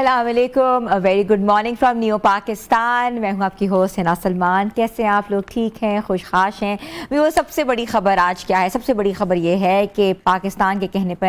अस्सलाम वालेकुम, very good morning from new Pakistan. मैं हूं आपकी होस्ट हिना सलमान। कैसे हैं आप लोग? ठीक हैं, खुशखाश हैं? वो सबसे बड़ी ख़बर आज क्या है? सबसे बड़ी ख़बर ये है कि पाकिस्तान के कहने पर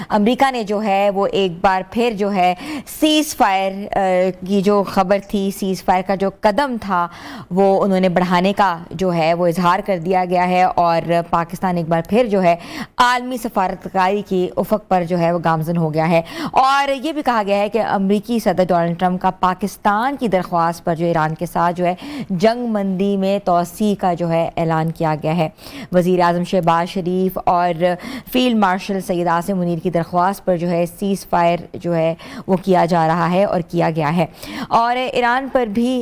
अमेरिका ने जो है वो एक बार फिर जो है सीज़ फायर की जो ख़बर थी, सीज़ फायर का जो कदम था वो उन्होंने बढ़ाने का जो है वो इजहार कर दिया गया है और पाकिस्तान एक बार फिर जो है आलमी सफारतकारी की उफ़क़ पर जो है वो गामज़न हो गया है। और ये भी कहा गया है कि अमेरिकी सदर डोनाल्ड ट्रंप का पाकिस्तान की दरख्वास्त पर जो ईरान के साथ जो है जंग बंदी में तोसी का जो है ऐलान किया गया है। वज़ीर आज़म शहबाज शरीफ और फील्ड मार्शल सैयद आसिम मुनीर की दरख्वास्त पर जो है सीज़ फायर जो है वो किया जा रहा है और किया गया है। और ईरान पर भी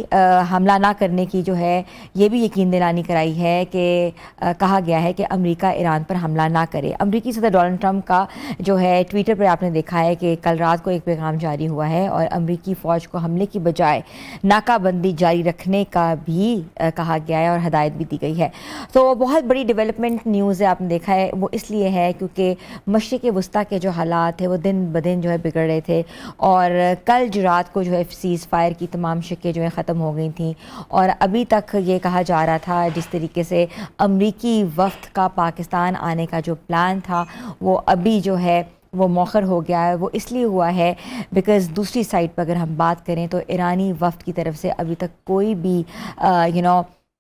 हमला ना करने की जो है ये भी यकीन दिलानी कराई है कि कहा गया है कि अमेरिका ईरान पर हमला ना करे। अमेरिकी सदर डोनाल्ड ट्रंप का जो है ट्विटर पर आपने देखा है कि कल रात को एक पैगाम जारी हुआ है और अमेरिकी फ़ौज को हमले की बजाय नाकाबंदी जारी रखने का भी कहा गया है और हदायत भी दी गई है। तो बहुत बड़ी डेवलपमेंट न्यूज़ है, आपने देखा है वो इसलिए है क्योंकि मशरिक़ वस्ता के जो हालात थे वो दिन ब दिन जो है बिगड़ रहे थे और कल जो रात को जो है सीज़ फायर की तमाम शिकें जो है ख़त्म हो गई थी और अभी तक ये कहा जा रहा था जिस तरीके से अमेरिकी वफ़द का पाकिस्तान आने का जो प्लान था वो अभी जो है वो मौखर हो गया है। वो इसलिए हुआ है बिकॉज़ दूसरी साइड पर अगर हम बात करें तो ईरानी वफ़द की तरफ से अभी तक कोई भी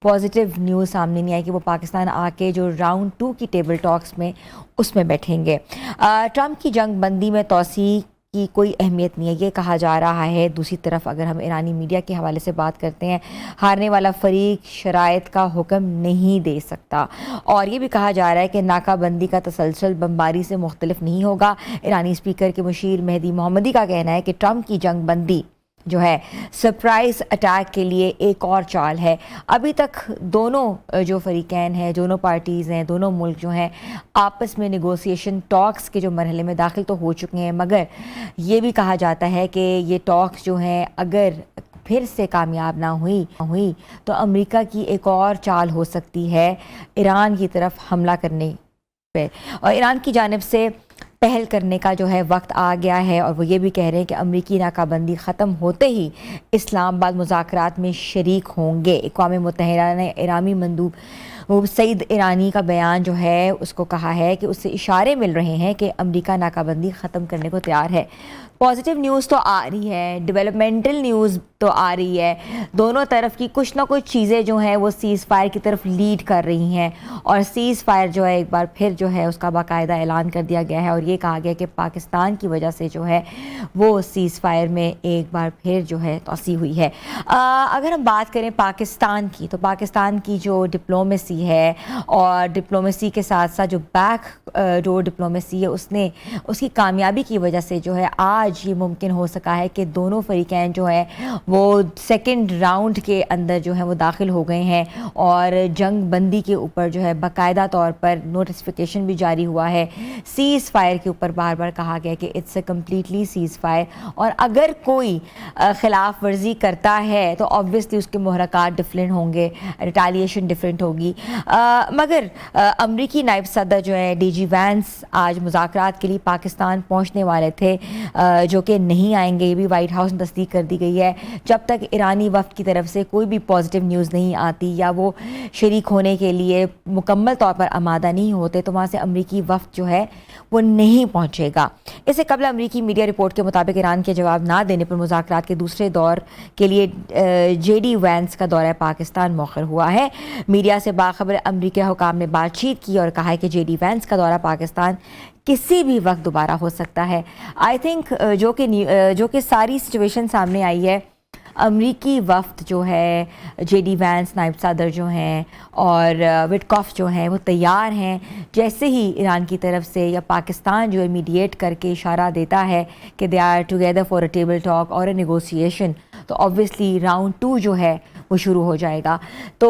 पॉजिटिव न्यूज़ सामने नहीं आई कि वो पाकिस्तान आके जो राउंड 2 की टेबल टॉक्स में उसमें बैठेंगे। ट्रंप की जंग बंदी में तोसी की कोई अहमियत नहीं है, ये कहा जा रहा है। दूसरी तरफ अगर हम ईरानी मीडिया के हवाले से बात करते हैं, हारने वाला फरीक शराइत का हुक्म नहीं दे सकता और ये भी कहा जा रहा है कि नाकाबंदी का तसलसल बमबारी से मुख्तलिफ नहीं होगा। ईरानी स्पीकर के मुशीर मेहदी मोहम्मदी का कहना है कि ट्रंप की जंग बंदी जो है सरप्राइज़ अटैक के लिए एक और चाल है। अभी तक दोनों जो फरीकैन हैं, दोनों पार्टीज़ हैं, दोनों मुल्क जो हैं आपस में नेगोशिएशन टॉक्स के जो मरहले में दाखिल तो हो चुके हैं, मगर ये भी कहा जाता है कि ये टॉक्स जो हैं अगर फिर से कामयाब ना हुई तो अमेरिका की एक और चाल हो सकती है ईरान की तरफ हमला करने पे और ईरान की जानिब से पहल करने का जो है वक्त आ गया है। और वो ये भी कह रहे हैं कि अमेरिकी नाकाबंदी ख़त्म होते ही इस्लामाबाद मुज़ाकरात में शरीक होंगे। अक़वाम मुत्तहिदा ने ईरानी मंदूब सईद ईरानी का बयान जो है उसको कहा है कि उससे इशारे मिल रहे हैं कि अमेरिका नाकाबंदी ख़त्म करने को तैयार है। पॉजिटिव न्यूज़ तो आ रही है, डेवलपमेंटल न्यूज़ तो आ रही है, दोनों तरफ की कुछ ना कुछ चीज़ें जो हैं वो सीज़ फायर की तरफ लीड कर रही हैं और सीज़ फायर जो है एक बार फिर जो है उसका बाकायदा ऐलान कर दिया गया है और ये कहा गया कि पाकिस्तान की वजह से जो है वो सीज़ फायर में एक बार फिर जो है तोसी हुई है। अगर हम बात करें पाकिस्तान की तो पाकिस्तान की जो डिप्लोमेसी है और डिप्लोमेसी के साथ साथ जो बैक डोर डिप्लोमेसी है उसकी कामयाबी की वजह से जो है आज ये मुमकिन हो सका है कि दोनों फरीकैन जो है वो सेकंड राउंड के अंदर जो है वो दाखिल हो गए हैं और जंग बंदी के ऊपर जो है बाकायदा तौर पर नोटिफिकेशन भी जारी हुआ है। सीज़ फायर के ऊपर बार बार कहा गया कि it's a completely seize fire और अगर कोई खिलाफ वर्जी करता है तो ऑब्वियसली उसके मुहरकात डिफरेंट होंगे, रिटालिएशन डिफरेंट होगी। मगर अमरीकी नायब सदर जो है DG वैंस आज मुज़ाकरात के लिए पाकिस्तान पहुँचने वाले थे जो कि नहीं आएंगे, ये भी वाइट हाउस ने तस्दीक कर दी गई है। जब तक ईरानी वफ़द की तरफ से कोई भी पॉजिटिव न्यूज़ नहीं आती या वो शरीक होने के लिए मुकम्मल तौर पर आमादा नहीं होते तो वहाँ से अमरीकी वफ़द जो है वो नहीं पहुँचेगा। इससे कबल अमरीकी मीडिया रिपोर्ट के मुताबिक ईरान के जवाब ना देने पर मुज़ाकरात के दूसरे दौर के लिए JD वैंस का दौरा पाकिस्तान मौखर हुआ है। मीडिया से बाखबर अमरीकी हुकाम ने बातचीत की और कहा है कि JD वैंस का दौरा पाकिस्तान किसी भी वक्त दोबारा हो सकता है। आई थिंक जो कि सारी सिचुएशन सामने आई है, अमरीकी वफ़द जो है JD वैंस नायब सदर जो हैं और विटकॉफ जो हैं वो तैयार हैं जैसे ही ईरान की तरफ से या पाकिस्तान जो है मीडिएट करके इशारा देता है कि they are together for a table talk और अ नेगोशिएशन तो ऑब्वियसली राउंड 2 जो है वो शुरू हो जाएगा। तो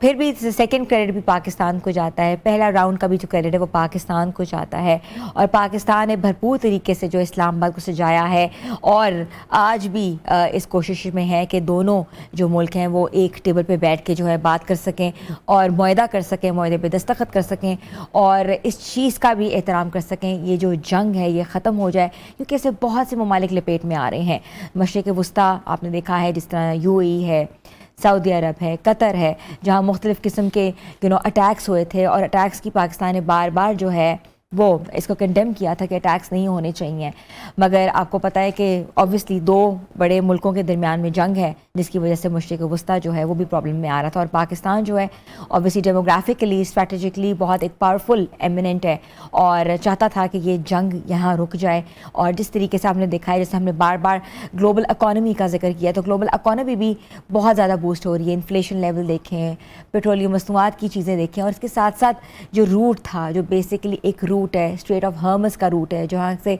फिर भी सेकंड क्रेडिट भी पाकिस्तान को जाता है, पहला राउंड का भी जो क्रेडिट है वो पाकिस्तान को जाता है। और पाकिस्तान ने भरपूर तरीके से जो इस्लामाबाद को सजाया है और आज भी इस कोशिश में है कि दोनों जो मुल्क हैं वो एक टेबल पे बैठ के जो है बात कर सकें और मुआहदा कर सकें, मुआहदे पे दस्तखत कर सकें और इस चीज़ का भी एहतराम कर सकें, ये जो जंग है ये ख़त्म हो जाए, क्योंकि इससे बहुत से ममालिक लपेट में आ रहे हैं। मशरिक़ वुस्ता आपने देखा है, जिस तरह यूएई है, सऊदी अरब है, कतर है, जहाँ मुख्तलिफ़ किस्म के अटैक्स हुए थे और अटैक्स की पाकिस्तान ने बार बार जो है वो इसको कंडेम किया था कि अटैक्स नहीं होने चाहिए। मगर आपको पता है कि ऑब्वियसली दो बड़े मुल्कों के दरमियान में जंग है, जिसकी वजह से मशरिक़ वुस्ता जो है वो भी प्रॉब्लम में आ रहा था। और पाकिस्तान जो है ऑब्वियसली डेमोग्राफिकली, स्ट्रैटेजिकली बहुत एक पावरफुल एमिनेंट है और चाहता था कि ये जंग यहाँ रुक जाए। और जिस तरीके से आपने देखा है, जैसे हमने बार बार ग्लोबल इकॉनमी का जिक्र किया, तो ग्लोबल इकॉनमी भी बहुत ज़्यादा बूस्ट हो रही है। इन्फ्लेशन लेवल देखें, पेट्रोलियम मसनूआत की चीज़ें देखें, और इसके साथ साथ जो रूट था, जो बेसिकली एक रूट है, स्ट्रेट ऑफ हॉर्मज़ का रूट है, जहाँ से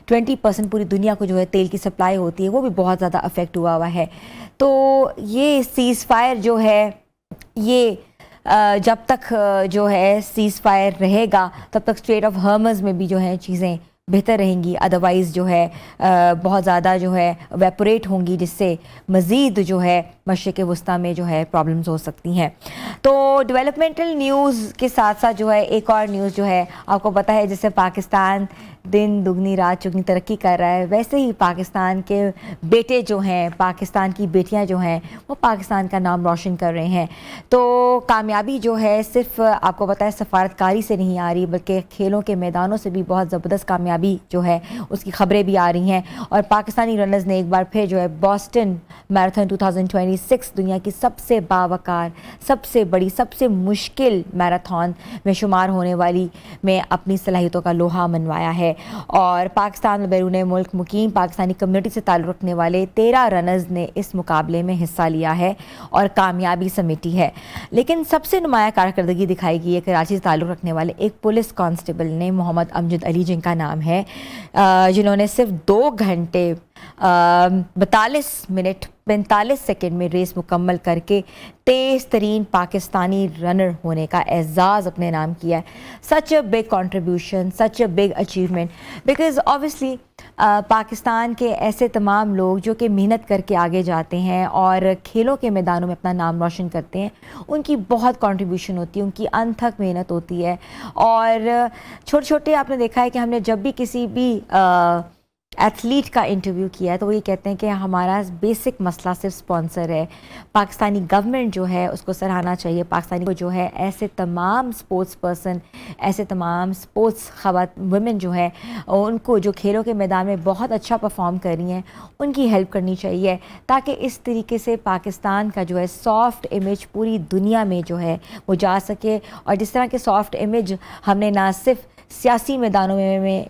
20% पूरी दुनिया को जो है तेल की सप्लाई होती है, वो भी बहुत ज़्यादा अफेक्ट हुआ है। तो ये सीज़ फायर जो है ये जब तक जो है सीज़ फायर रहेगा तब तक स्ट्रेट ऑफ हॉर्मज़ में भी जो है चीज़ें बेहतर रहेंगी। अदरवाइज़ जो है बहुत ज़्यादा जो है वेपोरेट होंगी, जिससे मज़ीद जो है मशरिक़ वुस्ता में जो है प्रॉब्लम्स हो सकती हैं। तो डेवलपमेंटल न्यूज़ के साथ साथ जो है एक और न्यूज़ जो है, आपको पता है जैसे पाकिस्तान दिन दुगनी रात चुगनी तरक्की कर रहा है, वैसे ही पाकिस्तान के बेटे जो हैं, पाकिस्तान की बेटियां जो हैं, वो पाकिस्तान का नाम रोशन कर रहे हैं। तो कामयाबी जो है सिर्फ आपको पता है सफारतकारी से नहीं आ रही, बल्कि खेलों के मैदानों से भी बहुत ज़बरदस्त कामयाबी जो है उसकी खबरें भी आ रही हैं। और पाकिस्तानी रनर्स ने एक बार फिर जो है बोस्टन मैराथन 2026 दुनिया की सबसे बावकार, सबसे बड़ी, सबसे मुश्किल मैराथन में शुमार होने वाली में अपनी सलाहियतों का लोहा मनवाया है। और पाकिस्तान में बैरून मुल्क मुकीम पाकिस्तानी कम्युनिटी से ताल्लुक़ रखने वाले 13 रनर्स ने इस मुकाबले में हिस्सा लिया है और कामयाबी समेटी है। लेकिन सबसे नुमाया कारकर्दगी दिखाई गई है कराची से ताल्लुक़ रखने वाले एक पुलिस कांस्टेबल ने, मोहम्मद अमजद अली जिनका नाम है, जिन्होंने सिर्फ 2 घंटे 42 मिनट 45 सेकेंड में रेस मुकम्मल करके तेज़ तरीन पाकिस्तानी रनर होने का एजाज़ अपने नाम किया है। Such a big contribution, such a big achievement, because obviously Pakistan के ऐसे तमाम लोग जो कि मेहनत करके आगे जाते हैं और खेलों के मैदानों में अपना नाम रोशन करते हैं, उनकी बहुत कंट्रीब्यूशन होती है, उनकी अनथक मेहनत होती है। और छोटे छोटे आपने देखा है कि हमने जब भी किसी भी एथलीट का इंटरव्यू किया है तो वो ये कहते हैं कि हमारा बेसिक मसला सिर्फ स्पॉन्सर है। पाकिस्तानी गवर्नमेंट जो है उसको सराहना चाहिए, पाकिस्तानी को जो है ऐसे तमाम स्पोर्ट्स पर्सन, ऐसे तमाम स्पोर्ट्स वुमेन जो है उनको जो खेलों के मैदान में बहुत अच्छा परफॉर्म कर रही हैं, उनकी हेल्प करनी चाहिए, ताकि इस तरीके से पाकिस्तान का जो है सॉफ्ट इमेज पूरी दुनिया में जो है वो जा सके। और जिस तरह के सॉफ्ट इमेज हमने ना सिर्फ सियासी मैदानों में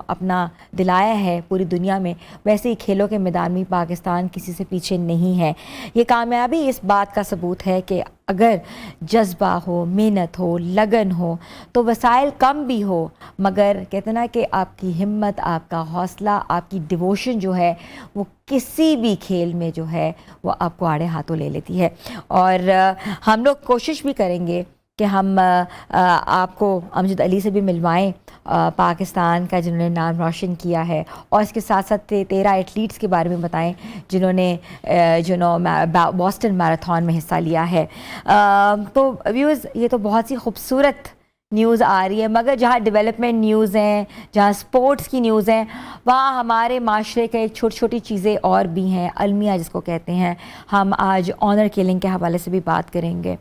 अपना दिलाया है पूरी दुनिया में, वैसे ही खेलों के मैदान में पाकिस्तान किसी से पीछे नहीं है। ये कामयाबी इस बात का सबूत है कि अगर जज्बा हो, मेहनत हो, लगन हो, तो वसाइल कम भी हो, मगर कहते ना कि आपकी हिम्मत, आपका हौसला, आपकी डिवोशन जो है वो किसी भी खेल में जो है वो आपको आड़े हाथों ले लेती है। और हम लोग कोशिश भी करेंगे कि हम आपको अमजद अली से भी मिलवाएं, पाकिस्तान का जिन्होंने नाम रोशन किया है, और इसके साथ साथ 13 एथलीट्स के बारे में बताएं जिन्होंने बोस्टन मैराथन में हिस्सा लिया है। तो व्यूअर्स, ये तो बहुत सी खूबसूरत न्यूज़ आ रही है, मगर जहाँ डेवलपमेंट न्यूज़ हैं, जहाँ स्पोर्ट्स की न्यूज़ हैं, वहाँ हमारे माशरे के छोटी छोटी चीज़ें और भी हैं, अलमिया जिसको कहते हैं। हम आज ऑनर किलिंग के हवाले से भी बात करेंगे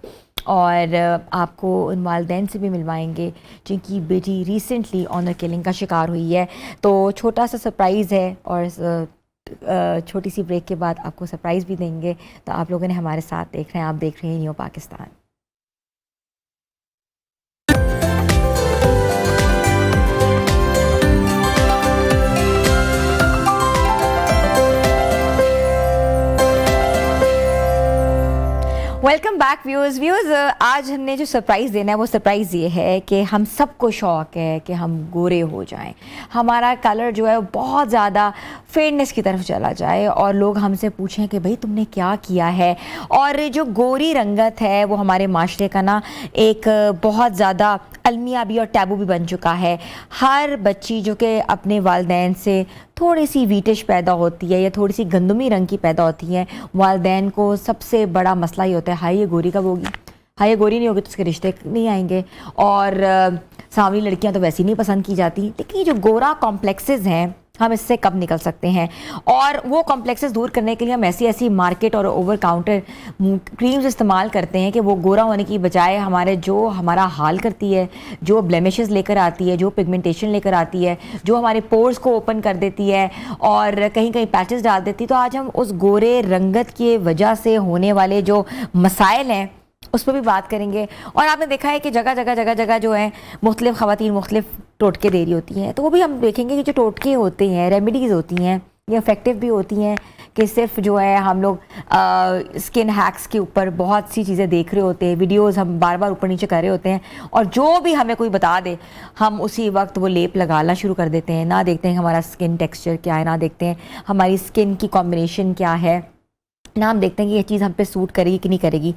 और आपको उन वालिदैन से भी मिलवाएंगे जिनकी बेटी रिसेंटली ऑनर किलिंग का शिकार हुई है। तो छोटा सा सरप्राइज़ है और छोटी सी ब्रेक के बाद आपको सरप्राइज़ भी देंगे। तो आप लोगों ने हमारे साथ देख रहे हैं, आप देख रहे हैं new Pakistan. Welcome back viewers आज हमने जो सरप्राइज़ देना है वो सरप्राइज़ ये है कि हम सबको शौक़ है कि हम गोरे हो जाएं, हमारा कलर जो है वो बहुत ज़्यादा फेयरनेस की तरफ चला जाए और लोग हमसे पूछें कि भाई तुमने क्या किया है। और जो गोरी रंगत है वो हमारे माशरे का ना एक बहुत ज़्यादा अलमिया भी और टैबू भी बन चुका है। हर बच्ची जो कि अपने वालिदैन से थोड़ी सी वीटिश पैदा होती है या थोड़ी सी गंदमी रंग की पैदा होती है, वालिदैन को सबसे बड़ा मसला ही होता है हाय ये गोरी कब होगी, हाय ये गोरी नहीं होगी तो उसके रिश्ते नहीं आएंगे। और सांवली लड़कियां तो वैसे ही नहीं पसंद की जाती। लेकिन ये जो गोरा कॉम्प्लेक्सेस हैं हम इससे कब निकल सकते हैं, और वो कॉम्प्लेक्सेस दूर करने के लिए हम ऐसी मार्केट और ओवर काउंटर क्रीम्स इस्तेमाल करते हैं कि वो गोरा होने की बजाय हमारा हाल करती है, जो ब्लेमिशेस लेकर आती है, जो पिगमेंटेशन लेकर आती है, जो हमारे पोर्स को ओपन कर देती है और कहीं कहीं पैचेस डाल देती है। तो आज हम उस गोरे रंगत की वजह से होने वाले जो मसाइल हैं उस पर भी बात करेंगे। और आपने देखा है कि जगह जगह जो है मुख्तलिफ ख़वातीन मुख्तलिफ टोटके दे रही होती हैं, तो वो भी हम देखेंगे कि जो टोटके होते हैं, रेमेडीज़ होती हैं, ये इफ़ेक्टिव भी होती हैं कि सिर्फ जो है हम लोग स्किन हैक्स के ऊपर बहुत सी चीज़ें देख रहे होते हैं, वीडियोस हम बार बार ऊपर नीचे कर रहे होते हैं और जो भी हमें कोई बता दे हम उसी वक्त वो लेप लगाना शुरू कर देते हैं। ना देखते हैं हमारा स्किन टेक्सचर क्या है, ना देखते हैं हमारी स्किन की कॉम्बिनेशन क्या है, ना हम देखते हैं कि ये चीज़ हम पे सूट करेगी कि नहीं करेगी।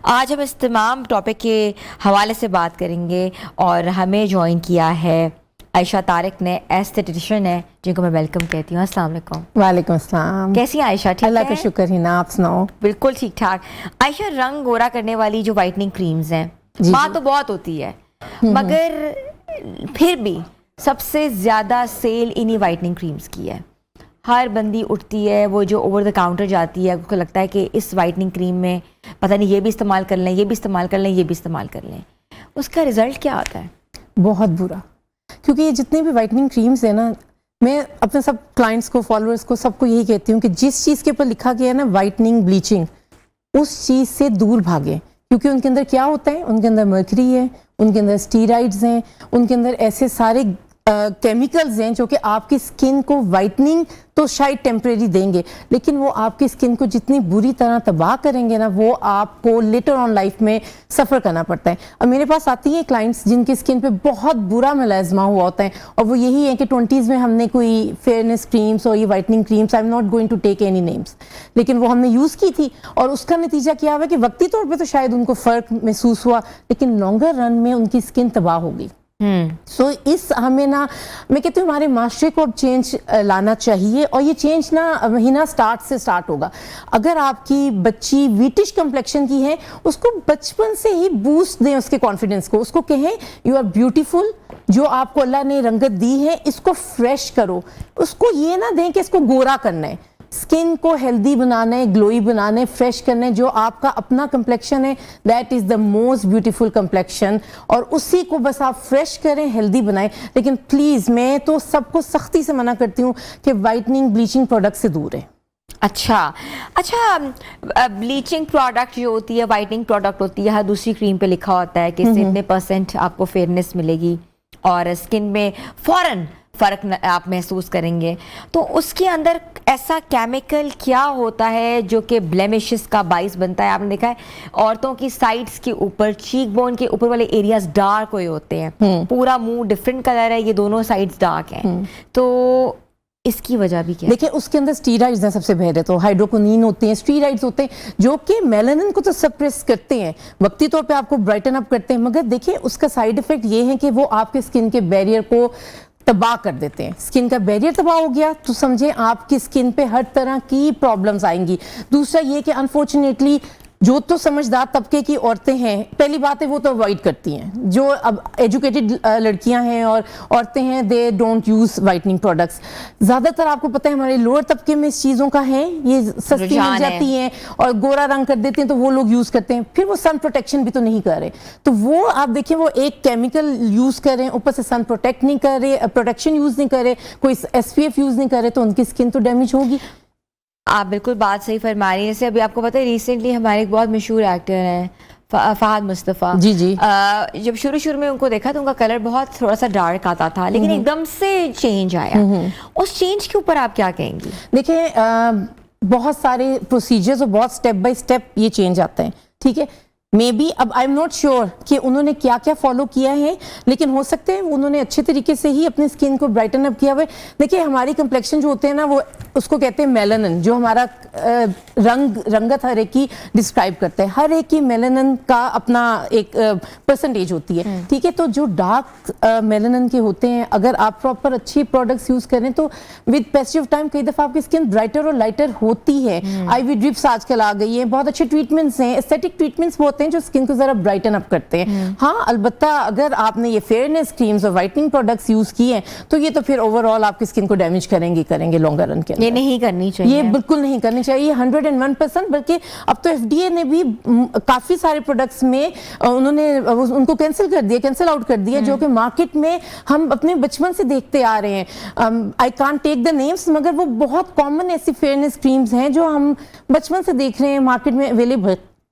आज हम इस तमाम टॉपिक के हवाले से बात करेंगे और हमें ज्वाइन किया है आयशा तारिक ने, एस्थेटिशियन है जिनको मैं वेलकम कहती हूँ। अस्सलाम वालेकुम। वालेकुम अस्सलाम। कैसी हैं आयशा? ठीक है, अल्लाह का शुक्र है ना, आप सुनाओ? बिल्कुल ठीक ठाक। आयशा, रंग गोरा करने वाली जो वाइटनिंग क्रीम्स हैं बात तो बहुत होती है, मगर फिर भी सबसे ज़्यादा सेल इन्हीं वाइटनिंग क्रीम्स की है। हर बंदी उठती है, वो जो ओवर द काउंटर जाती है, उसको लगता है कि इस वाइटनिंग क्रीम में पता नहीं ये भी इस्तेमाल कर लें, ये भी इस्तेमाल कर लें, ये भी इस्तेमाल कर लें। उसका रिजल्ट क्या आता है? बहुत बुरा। क्योंकि ये जितने भी वाइटनिंग क्रीम्स हैं ना, मैं अपने सब क्लाइंट्स को, फॉलोअर्स को, सबको यही कहती हूँ कि जिस चीज़ के ऊपर लिखा गया है ना वाइटनिंग, ब्लीचिंग, उस चीज़ से दूर भागें। क्योंकि उनके अंदर क्या होता है, उनके अंदर मर्करी है, उनके अंदर स्टीराइड्स हैं, उनके अंदर ऐसे सारे केमिकल्स हैं जो कि आपकी स्किन को वाइटनिंग तो शायद टेम्परेरी देंगे, लेकिन वो आपकी स्किन को जितनी बुरी तरह तबाह करेंगे ना, वो आपको लेटर ऑन लाइफ में सफ़र करना पड़ता है। अब मेरे पास आती हैं क्लाइंट्स जिनकी स्किन पे बहुत बुरा मलाजमा हुआ होता है, और वो यही है कि 20s में हमने कोई फेयरनेस क्रीम्स और ये whitening creams, I am not going to take any names, लेकिन वो हमने यूज़ की थी और उसका नतीजा क्या हुआ कि वक्ती तौर पर तो शायद उनको फ़र्क महसूस हुआ, लेकिन लॉन्गर रन में उनकी स्किन तबाह हो गई। सो इस हमें ना, मैं कहती हूँ हमारे माशरे को अब चेंज लाना चाहिए, और ये चेंज ना महीना स्टार्ट से स्टार्ट होगा। अगर आपकी बच्ची वीटिश कम्प्लेक्शन की है, उसको बचपन से ही बूस्ट दें उसके कॉन्फिडेंस को, उसको कहें यू आर ब्यूटीफुल, जो आपको अल्लाह ने रंगत दी है इसको फ्रेश करो। उसको ये ना दें कि इसको गोरा करना है, स्किन को हेल्दी बनाना है, ग्लोई बनाना है, फ्रेश करना है। जो आपका अपना कम्प्लेक्शन है that is the most beautiful complexion, और उसी को बस आप फ्रेश करें, हेल्दी बनाएं। लेकिन प्लीज़ मैं तो सबको सख्ती से मना करती हूँ कि वाइटनिंग ब्लीचिंग प्रोडक्ट से दूर है। अच्छा, ब्लीचिंग प्रोडक्ट जो होती है, वाइटनिंग प्रोडक्ट होती है, हर दूसरी क्रीम पे लिखा होता है कि इससे इतने % आपको फेयरनेस मिलेगी और स्किन में फ़ौरन फ़र्क आप महसूस करेंगे। तो उसके अंदर ऐसा केमिकल क्या होता है जो कि ब्लेमिशेस का बाइस बनता है? आपने देखा है औरतों की साइड्स के ऊपर, चीक बोन के ऊपर वाले एरियाज डार्क हुए होते हैं, पूरा मुंह डिफरेंट कलर है, ये दोनों साइड्स डार्क हैं, तो इसकी वजह भी क्या है? देखिए उसके अंदर स्टीराइड्स हैं सबसे पहले तो, हाइड्रोक्विनोन होते हैं, स्टीराइड्स होते हैं जो कि मेलानिन को तो सप्रेस करते हैं, वक्ती तौर पे आपको ब्राइटन अप करते हैं, मगर देखिए उसका साइड इफेक्ट ये है कि वो आपके स्किन के बैरियर को तबाह कर देते हैं। स्किन का बैरियर तबाह हो गया तो समझे आपकी स्किन पे हर तरह की प्रॉब्लम्स आएंगी। दूसरा ये कि अनफॉर्चुनेटली जो तो समझदार तबके की औरतें हैं, पहली बात है वो तो अवॉइड करती हैं। जो अब एजुकेटेड लड़कियां हैं और औरतें हैं, they don't use whitening products. ज़्यादातर आपको पता है हमारे लोअर तबके में इस चीज़ों का है, ये सस्ती मिल जाती हैं और गोरा रंग कर देते हैं, तो वो लोग यूज़ करते हैं। फिर वो सन प्रोटेक्शन भी तो नहीं कर रहे, तो वो आप देखिए वो एक केमिकल यूज़ कर रहे हैं, ऊपर से सन प्रोटेक्ट नहीं कर रहे, प्रोटेक्शन यूज़ नहीं कर रहे, कोई SPF यूज़ नहीं कर रहे, तो उनकी स्किन तो डैमेज होगी। आप बिल्कुल बात सही फरमा रही हैं। जैसे अभी आपको पता है रिसेंटली हमारे एक बहुत मशहूर एक्टर हैं फहद मुस्तफ़ा जी जी, जब शुरू में उनको देखा तो उनका कलर बहुत थोड़ा सा डार्क आता था, लेकिन एकदम से चेंज आया। उस चेंज के ऊपर आप क्या कहेंगी? देखिए बहुत सारे प्रोसीजर्स और बहुत स्टेप बाय स्टेप ये चेंज आते हैं, ठीक है, मे बी, अब आई एम नॉट श्योर कि उन्होंने क्या क्या फॉलो किया है, लेकिन हो सकते हैं उन्होंने अच्छे तरीके से ही अपनी स्किन को ब्राइटन अप किया हुआ है। देखिए हमारी कंप्लेक्शन जो होते हैं ना, वो उसको कहते हैं मेलानिन, जो हमारा रंगत हर एक की डिस्क्राइब करता है। हर एक की मेलानिन का अपना एक परसेंटेज होती है, ठीक है। तो जो डार्क मेलानिन के होते हैं, अगर आप प्रॉपर अच्छी प्रोडक्ट्स यूज करें तो विद पैसेज ऑफ टाइम कई दफा आपकी स्किन ब्राइटर और लाइटर होती है। आईवी ड्रिप्स आजकल आ गई है, बहुत अच्छे ट्रीटमेंट्स हैं, एस्थेटिक ट्रीटमेंट्स होते हैं जो स्किन को जरा ब्राइटन अप करते हैं। हाँ, अलबत्ता अगर आपने ये फेयरनेस क्रीम्स और वाइटनिंग प्रोडक्ट्स यूज किए हैं तो ये तो फिर ओवरऑल आपकी स्किन को डैमेज करेंगे लॉन्गर रन के अंदर। ये नहीं करनी चाहिए, ये बिल्कुल नहीं करनी चाहिए 101%। बल्कि अब तो एफडीए ने भी काफी सारे प्रोडक्ट्स में उन्होंने उनको कैंसिल आउट कर दिया, जो कि मार्केट में हम अपने बचपन से देखते आ रहे हैं। I can't take the names, मगर वो बहुत कॉमन ऐसी फेयरनेस क्रीम्स हैं जो हम बचपन से देख रहे हैं, मार्केट में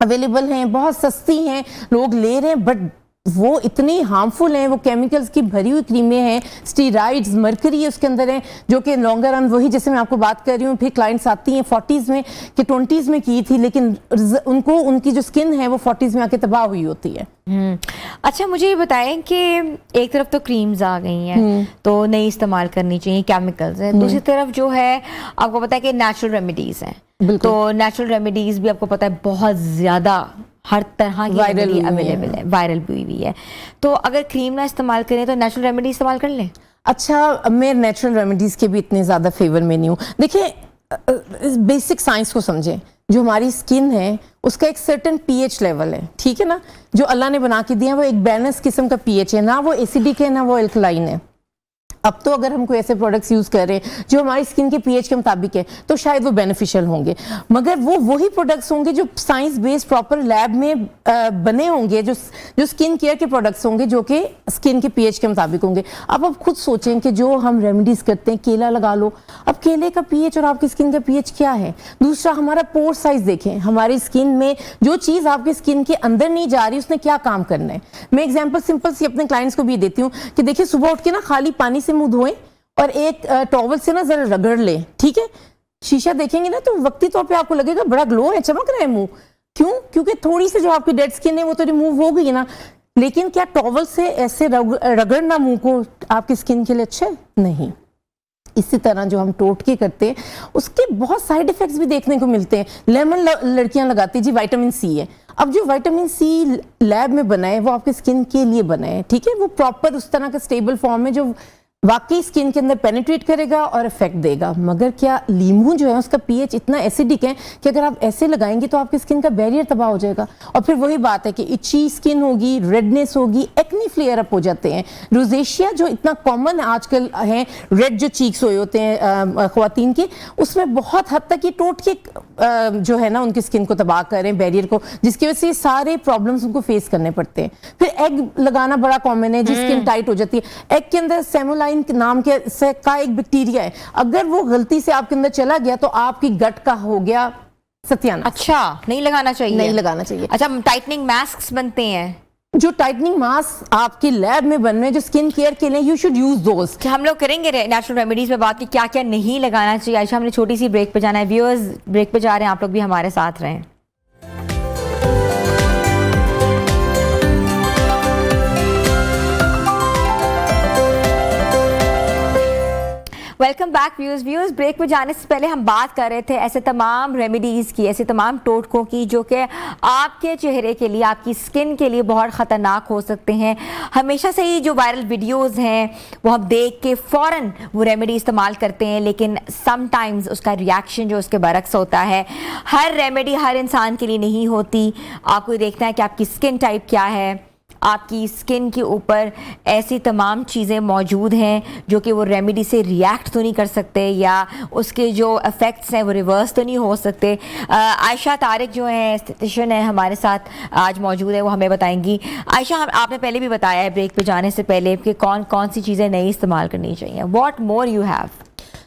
अवेलेबल हैं, बहुत सस्ती हैं, लोग ले रहे हैं, बट वो इतनी हार्मफुल हैं, वो केमिकल्स की भरी हुई क्रीमें हैं, स्टीराइड्स, मरकरी उसके अंदर है, जो कि लॉन्गर रन, वही जैसे मैं आपको बात कर रही हूँ, फिर क्लाइंट्स आती हैं 40s में कि 20s में की थी, लेकिन उनको उनकी जो स्किन है वो 40s में आके तबाह हुई होती है। अच्छा, मुझे ये बताएं कि एक तरफ तो क्रीम्स आ गई हैं तो नहीं इस्तेमाल करनी चाहिए, केमिकल्स हैं, दूसरी तरफ जो है आपको पता है कि नेचुरल रेमेडीज हैं, तो नेचुरल रेमेडीज भी आपको पता है बहुत ज्यादा हर तरह की रेमेडी अवेलेबल है, वायरल भी हुई है। तो अगर क्रीम ना इस्तेमाल करें तो नेचुरल रेमेडी इस्तेमाल कर लें। अच्छा, मैं नेचुरल रेमेडीज के भी इतने ज्यादा फेवर में नहीं हूँ। देखिए, बेसिक साइंस को समझें, जो हमारी स्किन है उसका एक सर्टेन पीएच लेवल है, ठीक है ना, जो अल्लाह ने बना के दिया है, वो एक बैलेंस किस्म का पीएच है, ना वो एसिडिक है ना वो एल्कलाइन है। अब तो अगर हम कोई ऐसे प्रोडक्ट्स यूज कर रहे हैं जो हमारी स्किन के पीएच के मुताबिक है तो शायद वो बेनिफिशियल होंगे, मगर वो वही प्रोडक्ट्स होंगे जो साइंस बेस्ड प्रॉपर लैब में बने होंगे, जो स्किन केयर के प्रोडक्ट्स होंगे, जो कि स्किन के पीएच के मुताबिक होंगे। अब आप खुद सोचें कि जो हम रेमेडीज करते हैं, केला लगा लो, अब केले का पीएच और आपकी स्किन का पीएच क्या है? दूसरा, हमारा पोर साइज देखें, हमारी स्किन में जो चीज आपकी स्किन के अंदर नहीं जा रही उसने क्या काम करना है। मैं एग्जाम्पल सिंपल सी अपने क्लाइंट्स को भी देती हूँ कि देखिए, सुबह उठ के ना खाली पानी से मुंह धोएं और एक टॉवल से ना जरा रगड़ ले, ठीक है। शीशा देखेंगे ना तो वक्ती तौर पे आपको लगेगा बड़ा ग्लो है, चमक रहा है मुंह, क्यों? क्योंकि थोड़ी सी जो आपकी डेड स्किन है वो तो रिमूव हो गई ना। लेकिन क्या टॉवल से ऐसे रगड़ना मुंह को आपकी स्किन के लिए अच्छा है? नहीं। इसी तरह जो हम टोटके करते हैं उसके बहुत साइड इफेक्ट्स भी देखने को मिलते हैं। लेमन लड़कियां लगाती जी, विटामिन सी है। अब जो विटामिन सी लैब में बना है वो आपकी स्किन के लिए बना है, ठीक है, वो प्रॉपर उस तरह का स्टेबल फॉर्म है जो वाकई स्किन के अंदर पेनिट्रेट करेगा और इफेक्ट देगा। मगर क्या लीमू जो है उसका पीएच इतना एसिडिक है कि अगर आप ऐसे लगाएंगे तो आपकी स्किन का बैरियर तबाह हो जाएगा, और फिर वही बात है कि इची स्किन होगी, रेडनेस होगी, एक्नी फ्लेयर अप हो जाते हैं। रोजेशिया जो इतना कॉमन आजकल है, रेड जो चीक्स हुए होते हैं ख्वातीन के, उसमें बहुत हद तक ये टोटके जो है ना उनकी स्किन को तबाह कर रहे हैं, बैरियर को, जिसकी वजह से सारे प्रॉब्लम्स उनको फेस करने पड़ते हैं। फिर एग लगाना बड़ा कॉमन है, जिस स्किन टाइट हो जाती है। एग के अंदर सेमोलाइन नाम के का एक बैक्टीरिया है, अगर वो गलती से आपके अंदर चला गया तो आपकी गट का हो गया सत्यानाश। अच्छा, नहीं लगाना चाहिए, नहीं लगाना चाहिए। अच्छा, टाइटनिंग मास्क बनते हैं, जो टाइटनिंग मास्क आपके लैब में बन रहे हैं जो स्किन केयर के लिए, यू शुड यूज दोस। हम लोग करेंगे नेचुरल रेमेडीज में बात की क्या क्या नहीं लगाना चाहिए। आयशा, हमने छोटी सी ब्रेक पे जाना है, व्यूअर्स ब्रेक पे जा रहे हैं, आप लोग भी हमारे साथ रहें। Welcome back viewers. ब्रेक में जाने से पहले हम बात कर रहे थे ऐसे तमाम रेमेडीज़ की, ऐसे तमाम टोटकों की जो कि आपके चेहरे के लिए, आपकी स्किन के लिए बहुत ख़तरनाक हो सकते हैं। हमेशा से ही जो वायरल वीडियोस हैं वो हम देख के फ़ौरन वो रेमेडी इस्तेमाल करते हैं, लेकिन समटाइम्स उसका रिएक्शन जो उसके बरक्स होता है। हर रेमेडी हर इंसान के लिए नहीं होती। आपको देखना है कि आपकी स्किन टाइप क्या है, आपकी स्किन के ऊपर ऐसी तमाम चीज़ें मौजूद हैं जो कि वो रेमेडी से रिएक्ट तो नहीं कर सकते, या उसके जो इफ़ेक्ट्स हैं वो रिवर्स तो नहीं हो सकते। आयशा तारिक जो है एस्थेटिशियन है हमारे साथ आज मौजूद है, वो हमें बताएंगी। आयशा, आपने पहले भी बताया है ब्रेक पे जाने से पहले कि कौन कौन सी चीज़ें नहीं इस्तेमाल करनी चाहिए। What more you have?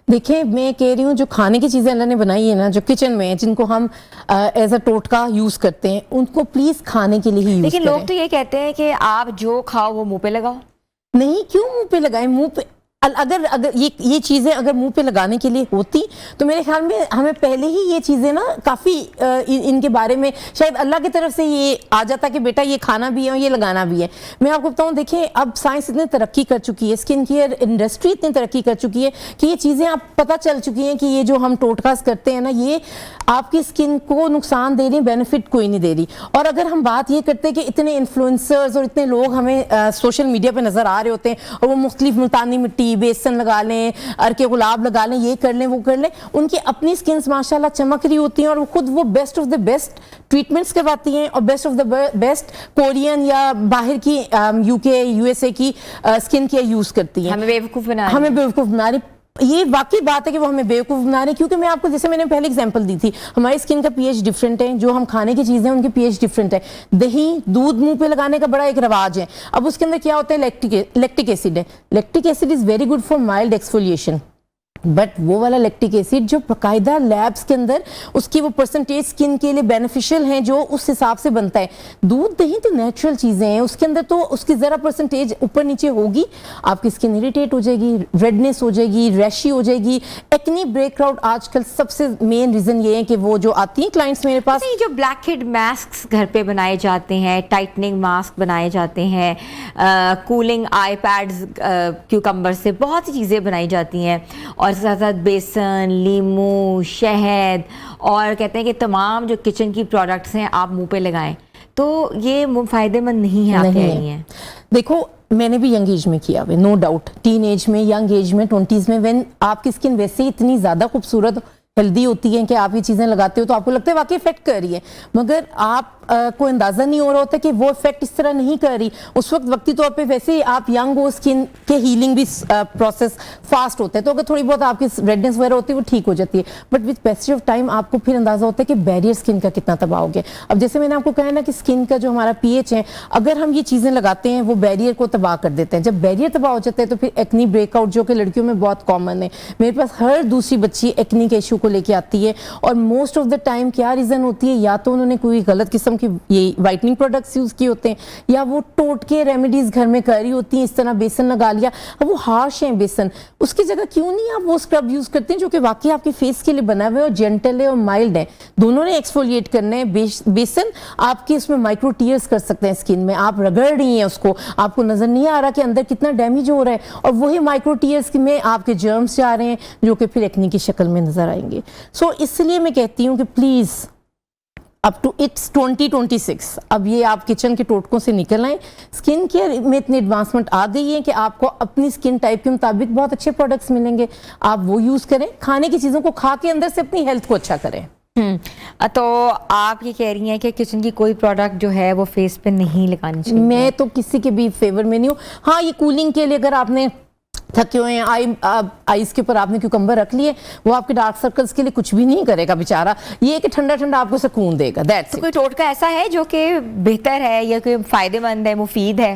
देखिए, मैं कह रही हूँ जो खाने की चीज़ें अल्लाह ने बनाई है ना, जो किचन में है, जिनको हम एज अ टोटका यूज़ करते हैं, उनको प्लीज़ खाने के लिए ही यूज़ करें। लेकिन लोग तो ये कहते हैं कि आप जो खाओ वो मुंह पे लगाओ। नहीं, क्यों मुंह पे लगाएं? मुंह पे अगर ये चीज़ें अगर मुंह पे लगाने के लिए होती तो मेरे ख्याल में हमें पहले ही ये चीज़ें ना काफ़ी इनके बारे में शायद अल्लाह की तरफ से ये आ जाता कि बेटा ये खाना भी है और ये लगाना भी है। मैं आपको बताऊं, देखिए अब साइंस इतनी तरक्की कर चुकी है, स्किन केयर इंडस्ट्री इतनी तरक्की कर चुकी है कि ये चीज़ें अब पता चल चुकी हैं कि ये जो हम टोटकास करते हैं ना, ये आपकी स्किन को नुकसान दे रही, बेनिफिट कोई नहीं दे रही। और अगर हम बात ये करते हैं कि इतने इन्फ्लुएंसर्स और इतने लोग हमें सोशल मीडिया पे नज़र आ रहे होते हैं और वो मुख्तलिफ मुल्तानी मिट्टी, बेसन लगा लें, अरके गुलाब लगा लें, ये कर लें, वो कर लें, उनकी अपनी स्किन माशाल्लाह चमक रही होती हैं और वो खुद वो best of the best treatments करवाती हैं और best of the best Korean या बाहर की यूके यूएसए की स्किन केयर यूज़ करती हैं। हमें बेवकूफ़ बना रही। ये वाकई बात है कि वो हमें बेवकूफ़ बना रहे हैं, क्योंकि मैं आपको जैसे मैंने पहले एग्जांपल दी थी, हमारी स्किन का पीएच डिफरेंट है, जो हम खाने की चीज़ें हैं उनकी पीएच डिफरेंट है। दही दूध मुंह पे लगाने का बड़ा एक रवाज है। अब उसके अंदर क्या होता है, लैक्टिक एसिड है। Lactic acid is very good for mild exfoliation, but वो वाला लैक्टिक एसिड जो बाकायदा लैब्स के अंदर उसकी वो परसेंटेज स्किन के लिए बेनिफिशियल हैं, जो उस हिसाब से बनता है। दूध दही तो नेचुरल चीज़ें हैं, उसके अंदर तो उसकी ज़रा परसेंटेज ऊपर नीचे होगी, आपकी स्किन इरिटेट हो जाएगी, रेडनेस हो जाएगी, रैशी हो जाएगी, एक्नी ब्रेकआउट। आजकल सबसे मेन रीज़न ये है कि वो जो आती हैं क्लाइंट्स मेरे पास, नहीं, जो ब्लैक हेड मास्क घर पे बनाए जाते हैं, टाइटनिंग मास्क बनाए जाते हैं, कूलिंग आई पैड्स क्यूकम्बर से बहुत सी चीज़ें बनाई जाती हैं, और साथ साथ बेसन, लीमू, शहद, और कहते हैं कि तमाम जो किचन की प्रोडक्ट्स हैं आप मुंह पे लगाएं, तो ये फ़ायदेमंद नहीं है, आप कह रही हैं। देखो मैंने भी यंग एज में किया हुआ, नो डाउट, टीन एज में, यंग एज में, 20s में, व्हेन आपकी स्किन वैसे ही इतनी ज़्यादा खूबसूरत हेल्दी होती है कि आप ये चीज़ें लगाते हो तो आपको लगता है वाकई इफेक्ट कर रही है, मगर आप को अंदाज़ा नहीं हो रहा होता कि वो इफेक्ट इस तरह नहीं कर रही। उस वक्त वक्ती तौर पे वैसे ही आप यंग हो, स्किन के हीलिंग भी प्रोसेस फास्ट होता है, तो अगर थोड़ी बहुत आपकी रेडनेस वगैरह होती है वो ठीक हो जाती है, but with passage of time आपको फिर अंदाज़ा होता है कि बैरियर स्किन का कितना तबाह हो गया। अब जैसे मैंने आपको कहा ना कि स्किन का जो हमारा पीएच है, अगर हम ये चीज़ें लगाते हैं वो बैरियर को तबाह कर देते हैं। जब बैरियर तबाह हो जाता है तो फिर एक्नी ब्रेकआउट, जो कि लड़कियों में बहुत कॉमन है, मेरे पास हर दूसरी बच्ची एक्नी के इशू को लेके आती है, और मोस्ट ऑफ द टाइम क्या रीज़न होती है, या तो उन्होंने कोई गलत किस्म की ये वाइटनिंग प्रोडक्ट्स यूज़ किए होते हैं, या वो टोटके रेमेडीज़ घर में कर रही होती हैं, इस तरह बेसन लगा लिया। अब वो हार्श है बेसन, उसकी जगह क्यों नहीं आप वो स्क्रब यूज़ करते हैं जो कि वाकई आपके फेस के लिए बना हुआ है और जेंटल है और माइल्ड है। दोनों ने एक्सफोलिएट करने हैं। बेसन आपके उसमें माइक्रो टीयर्स कर सकते हैं स्किन में, आप रगड़ रही हैं उसको, आपको नज़र नहीं आ रहा कि अंदर कितना डैमेज हो रहा है, और वही माइक्रो टीयर्स में आपके जर्म्स जा रहे हैं जो कि फिर एक्नी की शक्ल में नज़र आएंगे। सो इसलिए मैं कहती हूँ कि प्लीज़ अप टू इट्स 2026 अब ये आप किचन के टोटकों से निकल आए। स्किन केयर में इतनी एडवांसमेंट आ गई है कि आपको अपनी स्किन टाइप के मुताबिक बहुत अच्छे प्रोडक्ट्स मिलेंगे, आप वो यूज़ करें, खाने की चीज़ों को खा के अंदर से अपनी हेल्थ को अच्छा करें। तो आप ये कह रही हैं कि किचन की कोई प्रोडक्ट जो है वो फेस पे नहीं लगानी चाहिए? मैं तो किसी के भी फेवर में नहीं हूँ। हाँ, ये कूलिंग के लिए अगर आपने थके हुए हैं, आईज के ऊपर आपने क्यूकम्बर रख लिए, वो आपके डार्क सर्कल्स के लिए कुछ भी नहीं करेगा बेचारा, ये कि ठंडा ठंडा आपको सुकून देगा। दैट्स तो कोई टोटका ऐसा है जो कि बेहतर है या कोई फायदेमंद है, मुफीद है?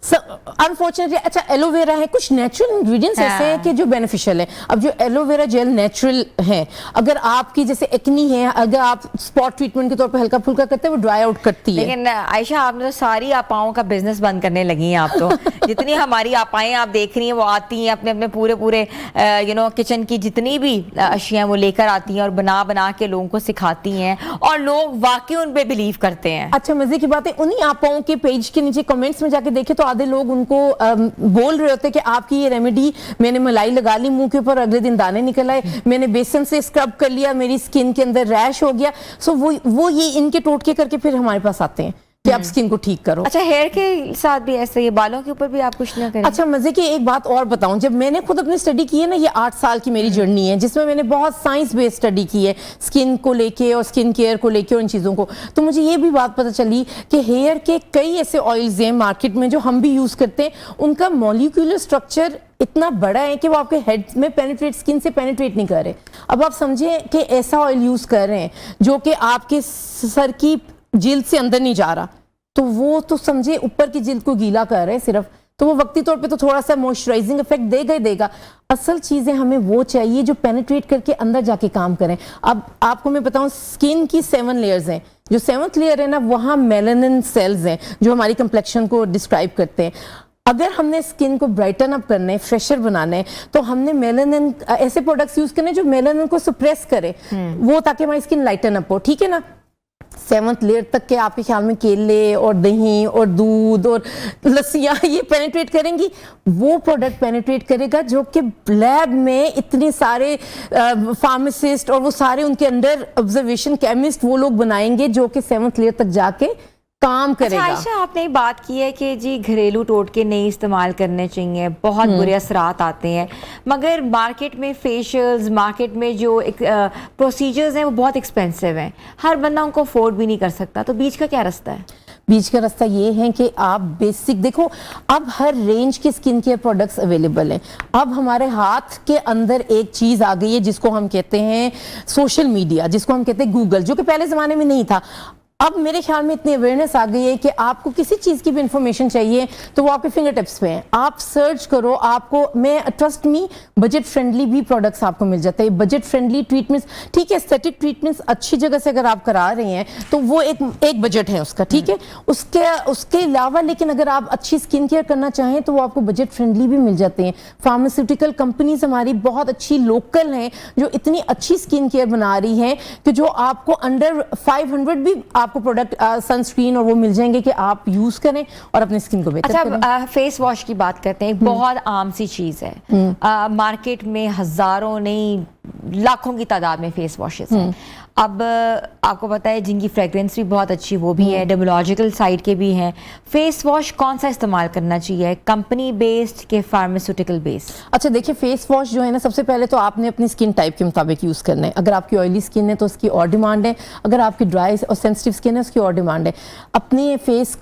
अनफॉर्चुनेटली अच्छा एलोवेरा है, कुछ नेचुरल इंग्रेडिएंट्स ऐसे हैं कि जो बेनिफिशियल है। अब जो एलोवेरा जेल नेचुरल है, अगर आपकी जैसे एक्नी है, अगर आप स्पॉट ट्रीटमेंट के तौर पे हल्का फुल्का करते हैं वो ड्राई आउट करती है। लेकिन आयशा, आपने तो सारी आपाओं का बिजनेस बंद करने लगी हैं आप तो। जितनी हमारी आपाएं आप देख रही हैं वो आती हैं अपने अपने पूरे किचन की जितनी भी अशियाँ वो लेकर आती हैं और बना बना के लोगों को सिखाती हैं, और लोग वाकई उन पे बिलीव करते हैं। अच्छा मजे की बात है, उन्हीं आपाओं के पेज के नीचे कमेंट्स में जाके देखे तो आधे लोग उनको बोल रहे होते कि आपकी ये रेमेडी, मैंने मलाई लगा ली मुंह के ऊपर, अगले दिन दाने निकल आए, मैंने बेसन से स्क्रब कर लिया, मेरी स्किन के अंदर रैश हो गया। सो वो ये इनके टोटके करके फिर हमारे पास आते हैं कि आप स्किन को ठीक करो। अच्छा, हेयर के साथ भी ऐसे ही, बालों के ऊपर भी आप कुछ ना करें? अच्छा मजे की एक बात और बताऊं, जब मैंने खुद अपनी स्टडी की है ना, ये 8 साल की मेरी जर्नी है जिसमें मैंने बहुत साइंस बेस्ड स्टडी की है स्किन को लेके और स्किन केयर को लेके और इन चीज़ों को, तो मुझे ये भी बात पता चली कि हेयर के कई ऐसे ऑयल्स हैं मार्केट में जो हम भी यूज़ करते हैं, उनका मॉलिक्यूलर स्ट्रक्चर इतना बड़ा है कि वो आपके हेड में पेनिट्रेट, स्किन से पेनिट्रेट नहीं कर रहे। अब आप समझें कि ऐसा ऑयल यूज़ कर रहे हैं जो कि आपके सर की जिल्द से अंदर नहीं जा रहा, तो वो तो समझे ऊपर की जिल्द को गीला कर रहे हैं सिर्फ, तो वो वक्ती तौर पे तो थोड़ा सा मॉइस्चराइजिंग इफेक्ट देगा ही देगा। असल चीज़ें हमें वो चाहिए जो पेनिट्रेट करके अंदर जाके काम करें। अब आपको मैं बताऊं, स्किन की 7 लेयर्स हैं, जो 7th लेयर है ना, वहाँ मेलानिन सेल्स हैं जो हमारी कंप्लेक्शन को डिस्क्राइब करते हैं। अगर हमने स्किन को ब्राइटन अप करना है, फ्रेशर बनाना है, तो हमने मेलानिन ऐसे प्रोडक्ट्स यूज करने जो मेलानिन को सप्रेस करे, वो ताकि हमारी स्किन लाइटन अप हो, ठीक है ना। 7th लेयर तक के आपके ख्याल में केले और दही और दूध और लस्सियाँ ये पेनिट्रेट करेंगी? वो प्रोडक्ट पेनिट्रेट करेगा जो कि लैब में इतने सारे फार्मासिस्ट और वो सारे उनके अंडर ऑब्जर्वेशन केमिस्ट वो लोग बनाएंगे जो कि 7th लेयर तक जाके काम करेगा। अच्छा आयशा, आपने एक बात की है कि जी घरेलू टोटके नहीं इस्तेमाल करने चाहिए, बहुत बुरे असरात आते हैं, मगर मार्केट में फेशियल्स, मार्केट में जो प्रोसीजर्स हैं वो बहुत एक्सपेंसिव हैं, हर बंदा उनको अफोर्ड भी नहीं कर सकता, तो बीच का क्या रास्ता है? बीच का रास्ता ये है कि आप बेसिक देखो, अब हर रेंज के स्किन केयर प्रोडक्ट्स अवेलेबल हैं। अब हमारे हाथ के अंदर एक चीज आ गई है जिसको हम कहते हैं सोशल मीडिया, जिसको हम कहते हैं गूगल, जो कि पहले जमाने में नहीं था। अब मेरे ख्याल में इतनी अवेयरनेस आ गई है कि आपको किसी चीज़ की भी इंफॉर्मेशन चाहिए तो वो आपके फिंगर टिप्स पे है, आप सर्च करो, आपको ट्रस्ट मी बजट फ्रेंडली भी प्रोडक्ट्स आपको मिल जाते हैं। बजट फ्रेंडली ट्रीटमेंट्स, ठीक है, एस्थेटिक ट्रीटमेंट्स अच्छी जगह से अगर आप करा रहे हैं तो वो एक बजट है उसका, ठीक है। उसके अलावा लेकिन अगर आप अच्छी स्किन केयर करना चाहें तो वो आपको बजट फ्रेंडली भी मिल जाते हैं। फार्मास्यूटिकल कंपनीज हमारी बहुत अच्छी लोकल हैं जो इतनी अच्छी स्किन केयर बना रही हैं कि जो आपको अंडर 500 भी आपको प्रोडक्ट सनस्क्रीन और वो मिल जाएंगे कि आप यूज करें और अपनी स्किन को बेहतर करें। अच्छा, फेस वॉश की बात करते हैं, एक बहुत आम सी चीज है, मार्केट में हजारों नहीं लाखों की तादाद में फेस वॉशेस हैं। अब आपको पता है जिनकी फ्रेग्रेंस भी बहुत अच्छी वो भी है, डेमोलॉजिकल साइड के भी हैं। फेस वॉश कौन सा इस्तेमाल करना चाहिए, कंपनी बेस्ड के फार्मास्यूटिकल बेस्ड? अच्छा देखिए, फेस वॉश जो है ना, सबसे पहले तो आपने अपनी स्किन टाइप के मुताबिक यूज़ करना है। अगर आपकी ऑयली स्किन है तो उसकी और डिमांड है, अगर आपकी ड्राई और सेंसिटिव स्किन है उसकी और डिमांड है। अपने फेस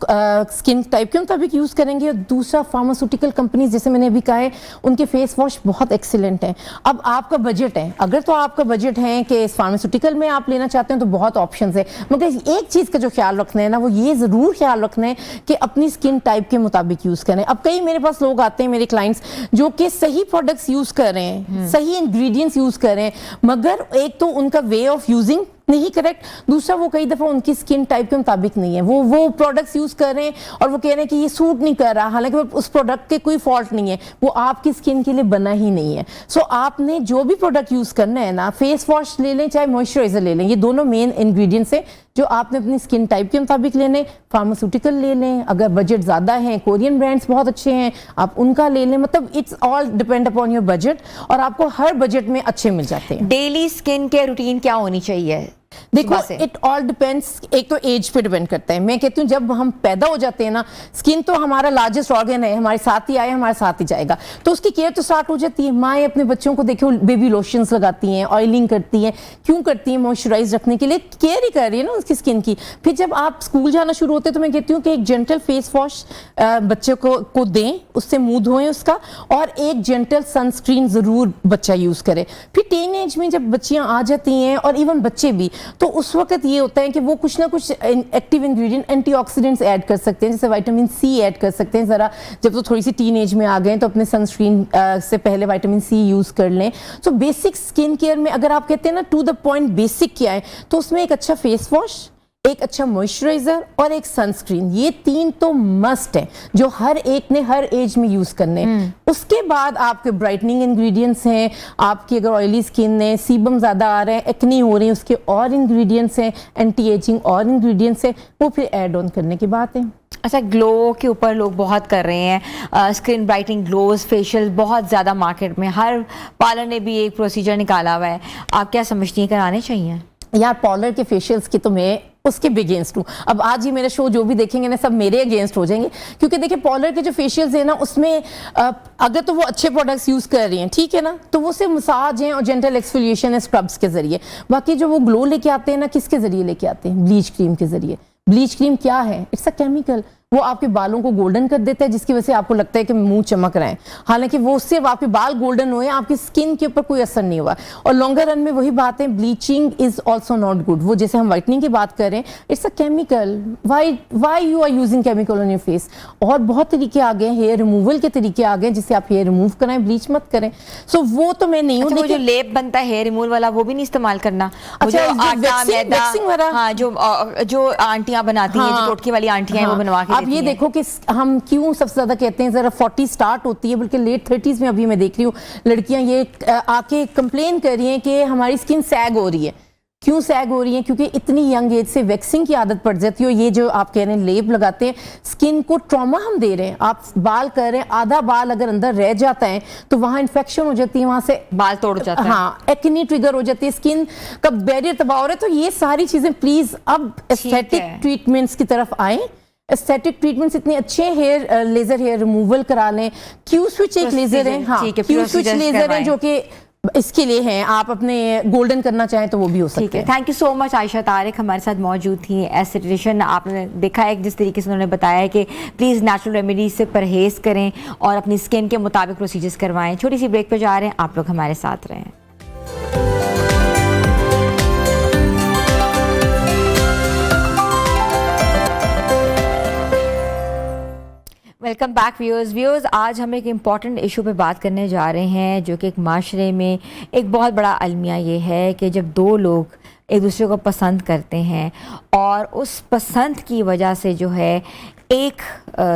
स्किन टाइप के मुताबिक यूज़ करेंगे। और दूसरा, फार्मास्यूटिकल कंपनीज जैसे मैंने अभी कहा है उनके फेस वॉश बहुत एक्सीलेंट हैं। अब आपका बजट है, अगर तो आपका बजट है कि फार्मास्यूटिकल में आप लेना चाहते हैं तो बहुत ऑप्शंस है, मगर एक चीज का जो ख्याल रखना है ना, वो ये जरूर ख्याल रखना है कि अपनी स्किन टाइप के मुताबिक यूज करें। अब कई मेरे पास लोग आते हैं, मेरे क्लाइंट्स, जो कि सही प्रोडक्ट्स यूज कर रहे हैं, सही इंग्रेडिएंट्स यूज कर रहे हैं, मगर एक तो उनका वे ऑफ यूजिंग नहीं करेक्ट, दूसरा वो कई दफा उनकी स्किन टाइप के मुताबिक नहीं है, वो प्रोडक्ट्स यूज कर रहे हैं और वो कह रहे हैं कि ये सूट नहीं कर रहा, हालांकि उस प्रोडक्ट के कोई फॉल्ट नहीं है, वो आपकी स्किन के लिए बना ही नहीं है। सो आपने जो भी प्रोडक्ट यूज करना है ना, फेस वॉश ले लें चाहे मॉइस्चराइजर ले लें, ये दोनों मेन इंग्रेडिएंट्स है जो आपने अपनी स्किन टाइप के मुताबिक लेने। फार्मास्यूटिकल ले लें, अगर बजट ज़्यादा है, कोरियन ब्रांड्स बहुत अच्छे हैं, आप उनका ले लें। मतलब it's all depend upon your budget और आपको हर बजट में अच्छे मिल जाते हैं। डेली स्किन केयर रूटीन क्या होनी चाहिए? देखो, इट ऑल डिपेंड्स, एक तो एज पे डिपेंड करता है। मैं कहती हूँ जब हम पैदा हो जाते हैं ना, स्किन तो हमारा लार्जेस्ट ऑर्गन है, हमारे साथ ही आए हमारे साथ ही जाएगा, तो उसकी केयर तो स्टार्ट हो जाती है। माएँ अपने बच्चों को देखो बेबी लोशंस लगाती हैं, ऑयलिंग करती हैं, क्यों करती हैं? मॉइस्चराइज रखने के लिए केयर ही कर रही है ना उसकी स्किन की। फिर जब आप स्कूल जाना शुरू होते हैं तो मैं कहती हूँ कि एक जेंटल फेस वॉश बच्चे को दें, उससे मुंह धोएं उसका, और एक जेंटल सनस्क्रीन जरूर बच्चा यूज करे। फिर टीन एज में जब बच्चियां आ जाती हैं और इवन बच्चे भी, तो उस वक्त ये होता है कि वो कुछ ना कुछ एक्टिव इंग्रेडिएंट, एंटीऑक्सीडेंट्स ऐड कर सकते हैं, जैसे विटामिन सी ऐड कर सकते हैं। ज़रा जब तो थोड़ी सी टीन एज में आ गए तो अपने सनस्क्रीन से पहले विटामिन सी यूज़ कर लें। तो बेसिक स्किन केयर में अगर आप कहते हैं ना टू द पॉइंट बेसिक क्या है, तो उसमें एक अच्छा फेस वॉश, एक अच्छा मॉइस्चराइजर और एक सनस्क्रीन, ये तीन तो मस्ट है जो हर एक ने हर एज में यूज करने हैं। उसके बाद आपके ब्राइटनिंग इंग्रेडिएंट्स हैं, आपकी अगर ऑयली स्किन है, सीबम ज्यादा आ रहा है, एक्नी हो रही है, उसके और इंग्रेडिएंट्स हैं, एंटी एजिंग और इंग्रेडिएंट्स हैं, वो फिर ऐड ऑन करने की बात है। अच्छा, ग्लो के ऊपर लोग बहुत कर रहे हैं, स्किन ब्राइटनिंग ग्लोज, फेशियल बहुत ज़्यादा मार्केट में, हर पार्लर ने भी एक प्रोसीजर निकाला हुआ है, आप क्या समझती हैं कराने चाहिए? यार पार्लर के फेशियल्स की तो मैं उसके भी अगेंस्ट हूँ। अब आज ही मेरा शो जो भी देखेंगे ना, सब मेरे अगेंस्ट हो जाएंगे, क्योंकि देखिए पार्लर के जो फेशियल्स है ना, उसमें अगर तो वो अच्छे प्रोडक्ट्स यूज कर रही हैं, ठीक है ना, तो वो सिर्फ मसाज हैं और जेंटल एक्सफोलिएशन है स्क्रब्स के जरिए। बाकी जो वो ग्लो लेके आते हैं ना, किसके जरिए लेके आते हैं? ब्लीच क्रीम के जरिए। ब्लीच क्रीम क्या है? इट्स अ केमिकल, वो आपके बालों को गोल्डन कर देता है, जिसकी वजह से आपको लगता है कि मुंह चमक रहे हैं, हालांकि वो सिर्फ आपके बाल गोल्डन हुए, आपकी स्किन के ऊपर कोई असर नहीं हुआ। और लॉन्गर रन में वही बात है, bleaching is also not good. वो जैसे हम व्हाइटनिंग की बात करें, it's a chemical, why you are using chemical on your face. और बहुत तरीके आ गए, हेयर रिमूवल के तरीके आ गए, जिससे आप हेयर रिमूव कराएं, ब्लीच मत करें। सो वो तो मैं नहीं हूँ। अच्छा, वो जो लेप बनता है हेयर रिमूवल वाला, वो भी नहीं इस्तेमाल करना? अच्छा, आटा मैदा, हाँ, जो आंटियां बनाती हैं, जो टोटके वाली आंटियां हैं, वो बनवा के आप ये देखो कि हम क्यों सबसे ज्यादा कहते हैं जरा 40 स्टार्ट होती है, बल्कि लेट 30s में अभी मैं देख रही हूँ लड़कियां ये आके कंप्लेन कर रही हैं कि हमारी स्किन सैग हो रही है। क्यों सैग हो रही है? क्योंकि इतनी यंग एज से वैक्सिंग की आदत पड़ जाती है। ये जो आप कह रहे हैं लेप लगाते हैं, स्किन को ट्रॉमा हम दे रहे हैं। आप बाल कर रहे हैं, आधा बाल अगर अंदर रह जाता है तो वहां इन्फेक्शन हो जाती है, वहां से बाल तोड़ जाता है। हाँ, एक्ने ट्रिगर हो जाती है, स्किन का बैरियर तबाह हो रहा है। तो ये सारी चीजें प्लीज अब एस्थेटिक ट्रीटमेंट्स की तरफ आए। एस्थेटिक ट्रीटमेंट्स इतने अच्छे, हेयर लेजर हेयर रिमूवल करा लें। क्यू स्विच एक लेजर है, हाँ क्यू स्विच लेजर है जो कि इसके लिए हैं। आप अपने गोल्डन करना चाहें तो वो भी हो सकता है। Thank you so much Ayesha Tariq हमारे साथ मौजूद थी। एस्थेटिशियन आपने देखा है जिस तरीके से उन्होंने बताया है कि प्लीज़ नेचुरल रेमेडीज से परहेज़ करें और अपनी स्किन के मुताबिक प्रोसीजर्स करवाएं। छोटी सी ब्रेक पे जा रहे हैं, आप लोग हमारे साथ रहें। Welcome back viewers. आज हम एक इम्पॉर्टेंट इशू पे बात करने जा रहे हैं जो कि एक माशरे में एक बहुत बड़ा अलमिया ये है कि जब दो लोग एक दूसरे को पसंद करते हैं और उस पसंद की वजह से जो है एक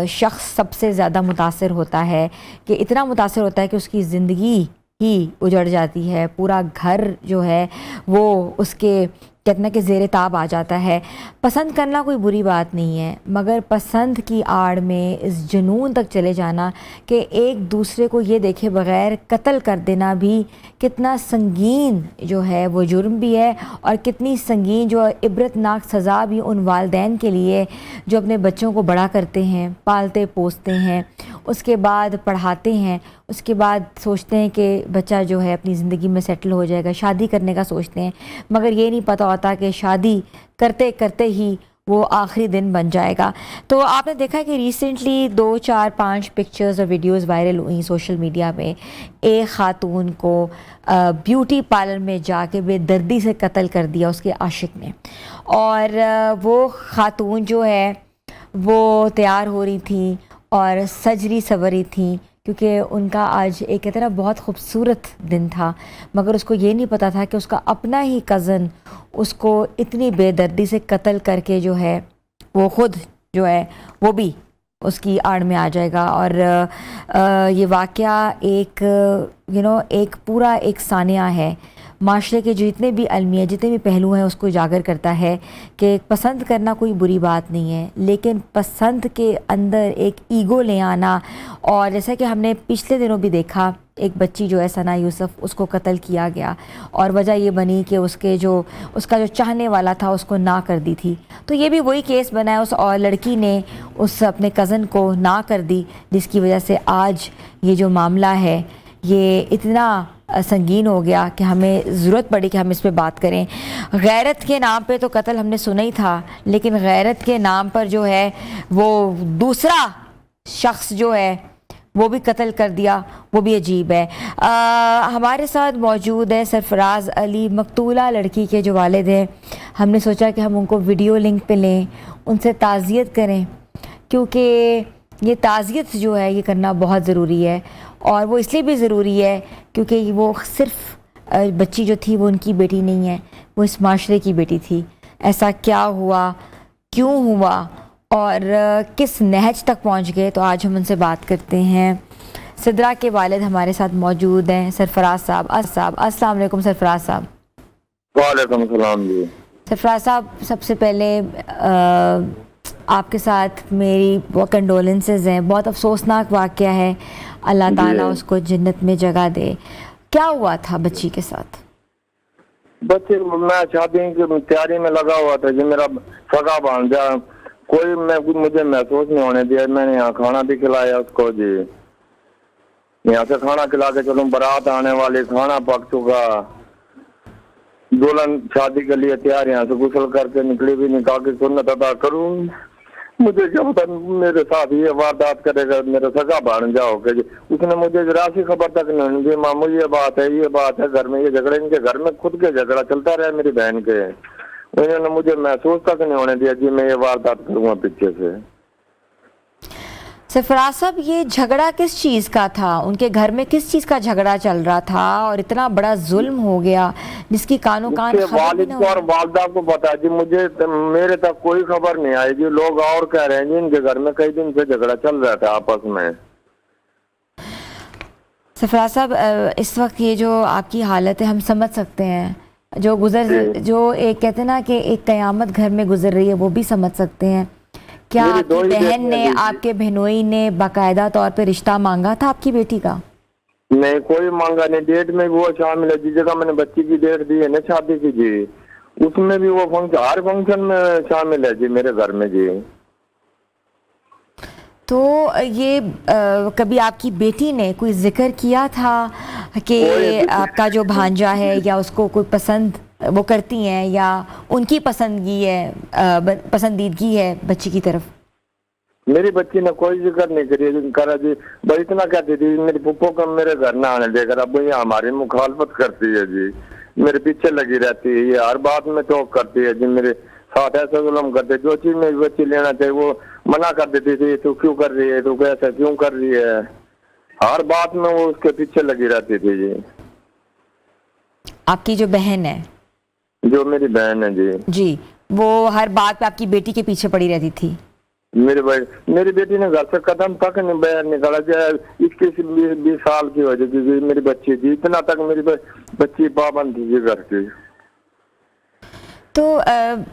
शख्स सबसे ज़्यादा मुतासर होता है, कि इतना मुतासर होता है कि उसकी ज़िंदगी ही उजड़ जाती है, पूरा घर जो है वो उसके कहते कि ज़ेरे ताब आ जाता है। पसंद करना कोई बुरी बात नहीं है, मगर पसंद की आड़ में इस जुनून तक चले जाना कि एक दूसरे को ये देखे बग़ैर कत्ल कर देना भी कितना संगीन जो है वो जुर्म भी है, और कितनी संगीन जो इबरतनाक सज़ा भी उन वालिदैन के लिए जो अपने बच्चों को बड़ा करते हैं, पालते पोसते हैं, उसके बाद पढ़ाते हैं, उसके बाद सोचते हैं कि बच्चा जो है अपनी ज़िंदगी में सेटल हो जाएगा, शादी करने का सोचते हैं, मगर ये नहीं पता होता कि शादी करते करते ही वो आखिरी दिन बन जाएगा। तो आपने देखा कि रिसेंटली 2, 4, 5 पिक्चर्स और वीडियोस वायरल हुई सोशल मीडिया में। एक ख़ातून को ब्यूटी पार्लर में जाके बेदर्दी से कत्ल कर दिया उसके आशिक ने, और वो ख़ातून जो है वो तैयार हो रही थी और सजरी सवरी थी, क्योंकि उनका आज एक कहते ना बहुत खूबसूरत दिन था, मगर उसको ये नहीं पता था कि उसका अपना ही कज़न उसको इतनी बेदर्दी से कत्ल करके जो है वो ख़ुद जो है वो भी उसकी आड़ में आ जाएगा। और ये वाक़या एक एक पूरा एक सानिया है, माशरे के जितने भी अलमिया जितने भी पहलू हैं उसको उजागर करता है कि पसंद करना कोई बुरी बात नहीं है, लेकिन पसंद के अंदर एक ईगो ले आना। और जैसा कि हमने पिछले दिनों भी देखा, एक बच्ची जो है सना यूसुफ, उसको कत्ल किया गया और वजह ये बनी कि उसका जो चाहने वाला था उसको ना कर दी थी। तो ये भी वही केस बना है, उस और लड़की ने उस अपने कज़न को ना कर दी, जिसकी वजह से आज ये जो मामला है ये इतना संगीन हो गया कि हमें ज़रूरत पड़ी कि हम इस पे बात करें। गैरत के नाम पे तो कत्ल हमने सुना ही था, लेकिन गैरत के नाम पर जो है वो दूसरा शख्स जो है वो भी कत्ल कर दिया, वो भी अजीब है। हमारे साथ मौजूद है सरफराज अली, मकतूला लड़की के जो वालिद हैं। हमने सोचा कि हम उनको वीडियो लिंक पे लें, उनसे ताज़ियत करें, क्योंकि ये ताज़ियत जो है ये करना बहुत ज़रूरी है। और वो इसलिए भी ज़रूरी है क्योंकि वो सिर्फ बच्ची जो थी वो उनकी बेटी नहीं है, वो इस माशरे की बेटी थी। ऐसा क्या हुआ, क्यों हुआ और किस नहज तक पहुंच गए, तो आज हम उनसे बात करते हैं। सिद्रा के वालिद हमारे साथ मौजूद हैं, सरफराज साहब। अस्सलाम वालेकुम सरफराज साहब। वालेकुम सलाम जी। सरफराज साहब, सबसे पहले आपके साथ मेरी वो कंडोलेंसेस हैं, बहुत अफसोसनाक वाक़या है, अल्लाह ताला उसको जन्नत में जगह दे। क्या हुआ था बच्ची के साथ? बच्चे, मैं शादी की तैयारी में लगा हुआ था जी, मेरा सगा भांजा, मुझे महसूस नहीं होने दिया। मैंने यहाँ खाना भी खिलाया उसको जी, यहाँ से खाना खिला के चलो, बारात आने वाली, खाना पक चुका, दुल्हन शादी के लिए तैयार, यहाँ से गुस्ल करके निकली भी, निकाह की सुन्नत अदा करूँ। मुझे जब तक मेरे साथ ये वारदात करेगा मेरा सगा भांजा होके जी, उसने मुझे जरा सी खबर तक नहीं दी। मामू ये बात है, घर में ये झगड़े, इनके घर में खुद के झगड़ा चलता रहा मेरी बहन के, उन्होंने मुझे महसूस तक नहीं होने दिया जी मैं ये वारदात करूँगा पीछे से। सरफराज साहब, ये झगड़ा किस चीज़ का था? उनके घर में किस चीज़ का झगड़ा चल रहा था और इतना बड़ा जुल्म हो गया जिसकी कानों कान उसके खबर भी वालिद ना को हो? और वालदा को बता जी, मुझे मेरे तक कोई खबर नहीं आई जी। लोग और कह रहे हैं जी इनके घर में कई दिन से झगड़ा चल रहा था आपस में। सरफराज साहब, इस वक्त ये जो आपकी हालत है हम समझ सकते हैं। जो एक कहते हैं ना कि एक कयामत घर में गुजर रही है, वो भी समझ सकते हैं। क्या मेरी आपकी दो ही बहन बेटियां ने, जी। आपके बहनोई ने बाकायदा तौर पे रिश्ता मांगा था आपकी बेटी का? नहीं, कोई मांगा नहीं। डेट में भी वो शामिल है जिस जगह मैंने बच्ची की डेट दी है ना शादी की जी, उसमें भी वो फंक्शन, हर फंक्शन में शामिल है जी मेरे घर में जी। तो ये कभी आपकी बेटी ने कोई जिक्र किया था कि आपका जो भांजा है या उसको कोई पसंद वो करती हैं या उनकी पसंदीदगी है बच्ची की तरफ? मेरी बच्ची ने कोई जिक्र नहीं करा जी। बस इतना कहती थी मेरी पुप्पो को मेरे घर ना आने देकर, अब ये हमारी मुखालफत करती है जी, मेरे पीछे लगी रहती है, ये हर बात में टोक करती है जी, मेरे साथ ऐसा जुल्म करते। जो चीज मेरी बच्ची लेना चाहिए वो मना कर देती थी। तू क्यों कर रही है, तू कैसा क्यों कर रही है, हर बात में वो उसके पीछे लगी रहती थी जी। आपकी जो बहन है, जो मेरी बहन है जी, वो हर बात पे आपकी बेटी के पीछे पड़ी रहती थी? मेरी बेटी ने घर से कदम तक नहीं बाहर निकाला जाए। 21-20 साल की वजह की मेरी बच्ची थी, इतना तक मेरी बच्ची पाबंद थी जी घर की। तो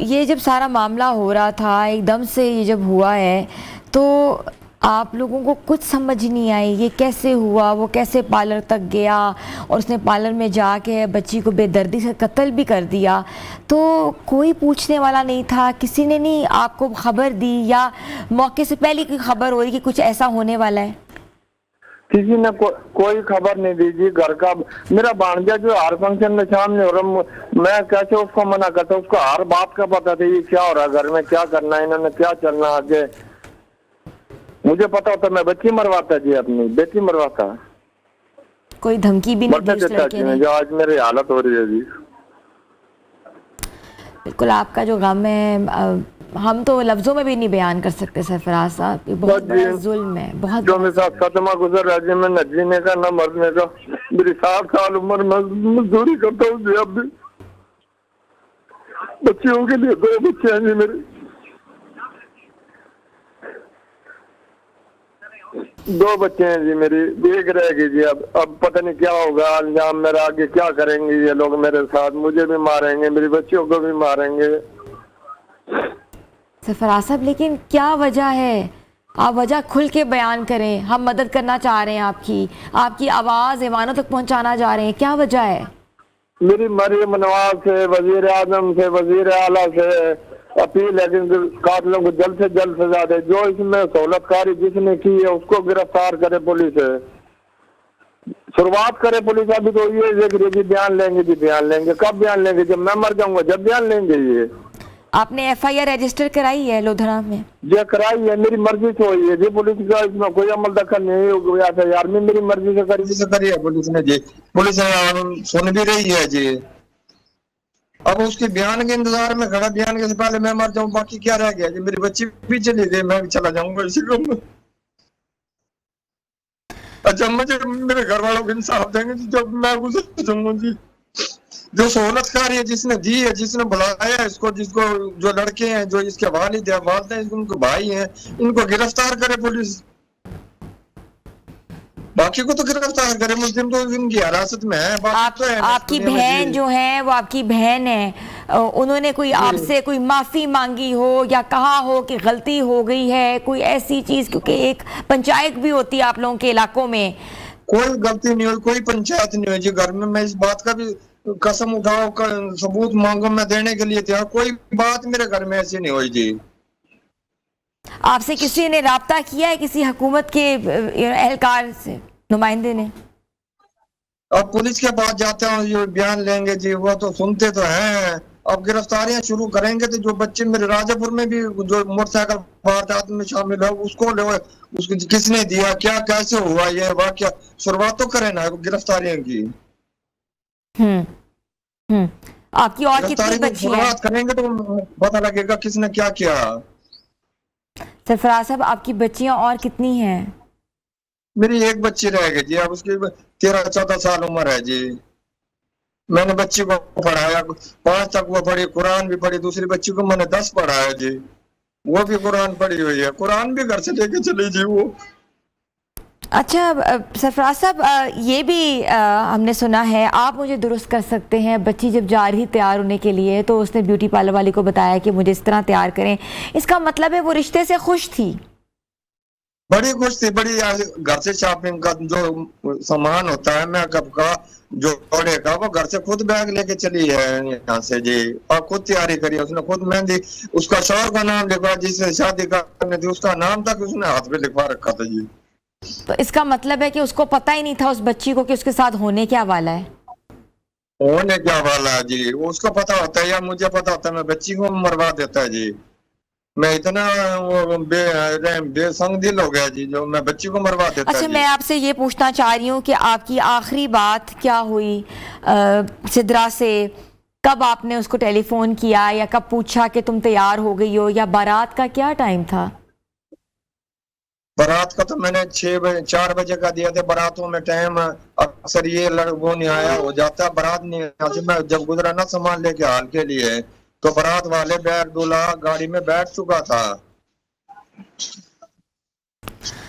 ये जब सारा मामला हो रहा था, एकदम से ये जब हुआ है, तो आप लोगों को कुछ समझ नहीं आई ये कैसे हुआ? वो कैसे पार्लर तक गया और उसने पार्लर में जाके बच्ची को बेदर्दी से कत्ल भी कर दिया? तो कोई पूछने वाला नहीं था? किसी ने नहीं आपको खबर दी या मौके से पहले की खबर हो रही कि कुछ ऐसा होने वाला है? किसी ने कोई खबर नहीं दी जी। घर का मेरा भांजा जो हर फंक्शन में सामने हो रहा, मैं कैसे उसको मना करता? उसको हर बात का पता था ये क्या हो रहा, घर में क्या करना है, इन्होंने क्या चलना आगे। मुझे पता होता मैं बच्ची मरवाता जी, अपनी बेटी मरवाता। कोई धमकी भी नहीं दी उस लड़के ने? जो आज मेरी हालत हो रही है जी। बिल्कुल, आपका जो गम है हम तो लफ्जों में भी नहीं बयान कर सकते सरफराज साहब। ये बहुत बड़ा जुल्म है, बहुत जो मेरे साथ सदमा गुजर रहा है, मैं न जीने का न मरने का। मेरी 60 साल उम्र में मजदूरी करता हूँ जी। अब भी बच्चियों के लिए 2 बच्चे हैं जी मेरे, 2 बच्चे हैं जी मेरी, एक रहेगी जी। अब पता नहीं क्या होगा अंजाम मेरा, आगे क्या करेंगे ये लोग मेरे साथ, मुझे भी मारेंगे, मेरी बच्चियों को भी मारेंगे। सरफराज साहब, लेकिन क्या वजह है? आप वजह खुल के बयान करें। हम मदद करना चाह रहे हैं, आपकी आवाज़ ईवानों तक पहुंचाना चाह रहे हैं। क्या वजह है? मेरी मरीम नवाज से, वजीर आजम से, वजीर आला से अपील है कि कातिलों को जल्द से जल्द सजा दे। जो इसमें सहूलतकारी जिसने की है उसको गिरफ्तार करे पुलिस है, शुरुआत करे पुलिस। अभी तो ये देख रही है कि बयान लेंगे जी, बयान लेंगे। कब बयान लेंगे? जब मैं मर जाऊंगा जब बयान लेंगे। ये आपने FIR रजिस्टर कराई है लोधरा में? ये कराई है, मेरी मर्जी से हुई है जी। पुलिस का इसमें कोई अमल दखल नहीं हुआ था यार, मैं मेरी मर्जी से करी है पुलिस ने जी। पुलिस सुन भी रही है जी। अब उसके बयान के इंतजार में खड़ा, बयान के से पहले मैं मर जाऊं, बाकी क्या रह गया जी? मेरी बच्ची भी चली गई, मैं भी चला जाऊंगा इसी को। अच्छा, मुझे मेरे घर वालों को इंसाफ देंगे जब मैं गुजर जाऊंगा जी। जो सहूलतकार है जिसने दी है, जिसने बुलाया है इसको, जिसको जो लड़के हैं, जो इसके वालिद है, वालिद हैं, उनको भाई हैं, इनको गिरफ्तार करे पुलिस। बाकी को तो गिरफ्तार करे, मुस्लिम तो इनकी हिरासत में है। आपकी बहन जो है वो आपकी बहन है, उन्होंने कोई आपसे कोई माफी मांगी हो या कहा हो कि गलती हो गई है, कोई ऐसी चीज? क्योंकि एक पंचायत भी होती है आप लोगों के इलाकों में। कोई गलती नहीं हुई, कोई पंचायत नहीं हुई जी। घर में मैं इस बात का भी कसम उठाओ, सबूत मांगो मैं देने के लिए तैयार। कोई बात मेरे घर में ऐसी नहीं हुई जी। आपसे किसी ने राब्ता किया है, किसी हुकूमत के एहलकार से, नुमाइंदे ने? अब पुलिस के पास जाते हैं, ये बयान लेंगे जी, वो तो सुनते तो हैं। अब गिरफ्तारियां शुरू करेंगे तो जो बच्चे मेरे राजापुर में भी जो मोटरसाइकिल वारदात में शामिल है उसको ले, उसको किसने दिया, क्या कैसे हुआ ये वाकया, शुरुआत तो करें ना गिरफ्तारियों की। आपकी और कितनी बच्ची हैं? शुरुआत करेंगे तो पता लगेगा किसने क्या किया। सरफराज साहब, आपकी बच्चियां और कितनी हैं? मेरी एक बच्ची रह गई जी, अब उसकी 13-14 साल उम्र है जी। मैंने बच्ची को पढ़ाया, 5 तक वो पढ़ी, कुरान भी पढ़ी। दूसरी बच्ची को मैंने 10 पढ़ाया जी, वो भी कुरान पढ़ी हुई है, कुरान भी घर से लेके चली जी वो। अच्छा सरफराज साहब, ये भी हमने सुना है, आप मुझे दुरुस्त कर सकते हैं, बच्ची जब जा रही तैयार होने के लिए तो उसने ब्यूटी पार्लर वाली को बताया कि मुझे इस तरह तैयार करें, इसका मतलब है वो रिश्ते से खुश थी? बड़ी खुश थी, बड़ी। घर से शॉपिंग का जो सामान होता है मेकअप का, जोड़े का, वो घर से खुद बैग लेके चली है यहाँ से जी, और खुद तैयारी करी। उसने खुद मेहंदी, उसका शौहर का नाम लिखवा, जिससे शादी करनी थी उसका नाम तक उसने हाथ पे लिखवा रखा था जी। तो इसका मतलब है कि उसको पता ही नहीं था उस बच्ची को कि उसके साथ होने क्या वाला है? होने क्या वाला है जी, वो उसको पता होता है या मुझे पता होता है, मैं बच्ची को मरवा देता है जी। मैं इतना वो बेसंग दिल हो गया जी, जो मैं बच्ची को मरवा देता अच्छा, जी। मैं आपसे ये पूछना चाह रही हूँ कि आपकी आखिरी बात क्या हुई सिद्रा से? कब आपने उसको टेलीफोन किया या कब पूछा कि तुम तैयार हो गई हो, या बारात का क्या टाइम था? बारात का तो मैंने 4 बजे का दिया था। बारातों में टाइम अक्सर ये वो नहीं आया हो जाता, बारात नहीं आती। मैं जब गुजरा ना सामान लेके हाल के लिए, तो बारात वाले बैग दूल्हा गाड़ी में बैठ चुका था।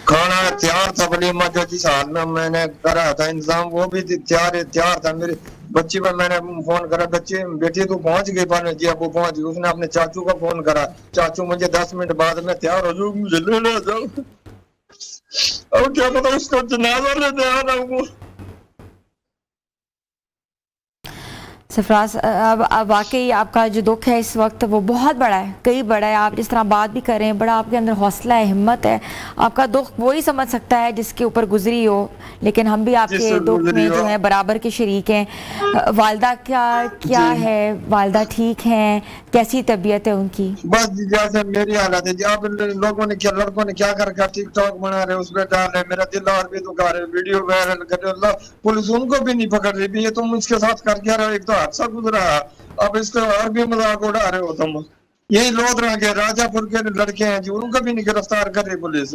खाना तैयार था, वलीमा जो जिस हाल में मैंने करा था इंतजाम, वो भी तैयार था। मेरी बच्ची पर मैंने फोन करा, बच्ची बेटी तू पहुंच गई? पर जी अब वो पहुंच गई। उसने अपने चाचू को फोन करा, चाचू मुझे 10 मिनट बाद में तैयार हो जाऊँ, मुझे लेने जाओ। अब क्या पता उसको जनाजा लेने आना वो। सरफराज, अब वाकई आपका जो दुख है इस वक्त वो बहुत बड़ा है, कई बड़ा है। आप जिस तरह बात भी कर रहे हैं, बड़ा आपके अंदर हौसला है, हिम्मत है। आपका दुख वो ही समझ सकता है जिसके ऊपर गुजरी हो, लेकिन हम भी आपके दुख में जो है बराबर के शरीक हैं। वालदा क्या है? वालदा ठीक हैं? कैसी तबीयत है उनकी? बस जैसे मेरी हालत है जी। अब लड़कों ने क्या कर टिकटॉक बना रहे, उसमें डाल रहे, मेरा दिल और भी दुखा रहे, वीडियो वायरल कर रहे। अल्लाह, पुलिस उनको भी नहीं पकड़ रही। ये तुम इसके साथ कर क्या रहे हो? एक तो हादसा गुजरा, अब इसको और भी मजाक उड़ा रहे हो तुम। यही लोधरा के राजापुर के लड़के हैं जी, उनको भी नहीं गिरफ्तार कर रही पुलिस।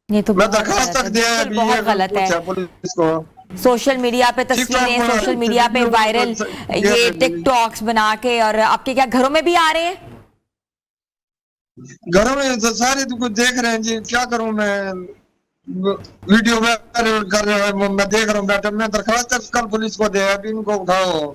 ये तो मैं बहुत दरखास्त तक दिया है, बहुत गलत है। पुलिस को। सोशल मीडिया पे तस्वीरें, सोशल मीडिया पे वायरल ये टिकटॉक्स बना के, और आपके क्या घरों में भी आ रहे हैं? घरों में तो सारे तो कुछ देख रहे हैं जी, क्या करूं मैं? वीडियो वायरल कर रहे हैं, मैं देख रहा हूँ बैठा। मैं दरखास्त तक कल पुलिस को दिया, अभी इनको उठाओ।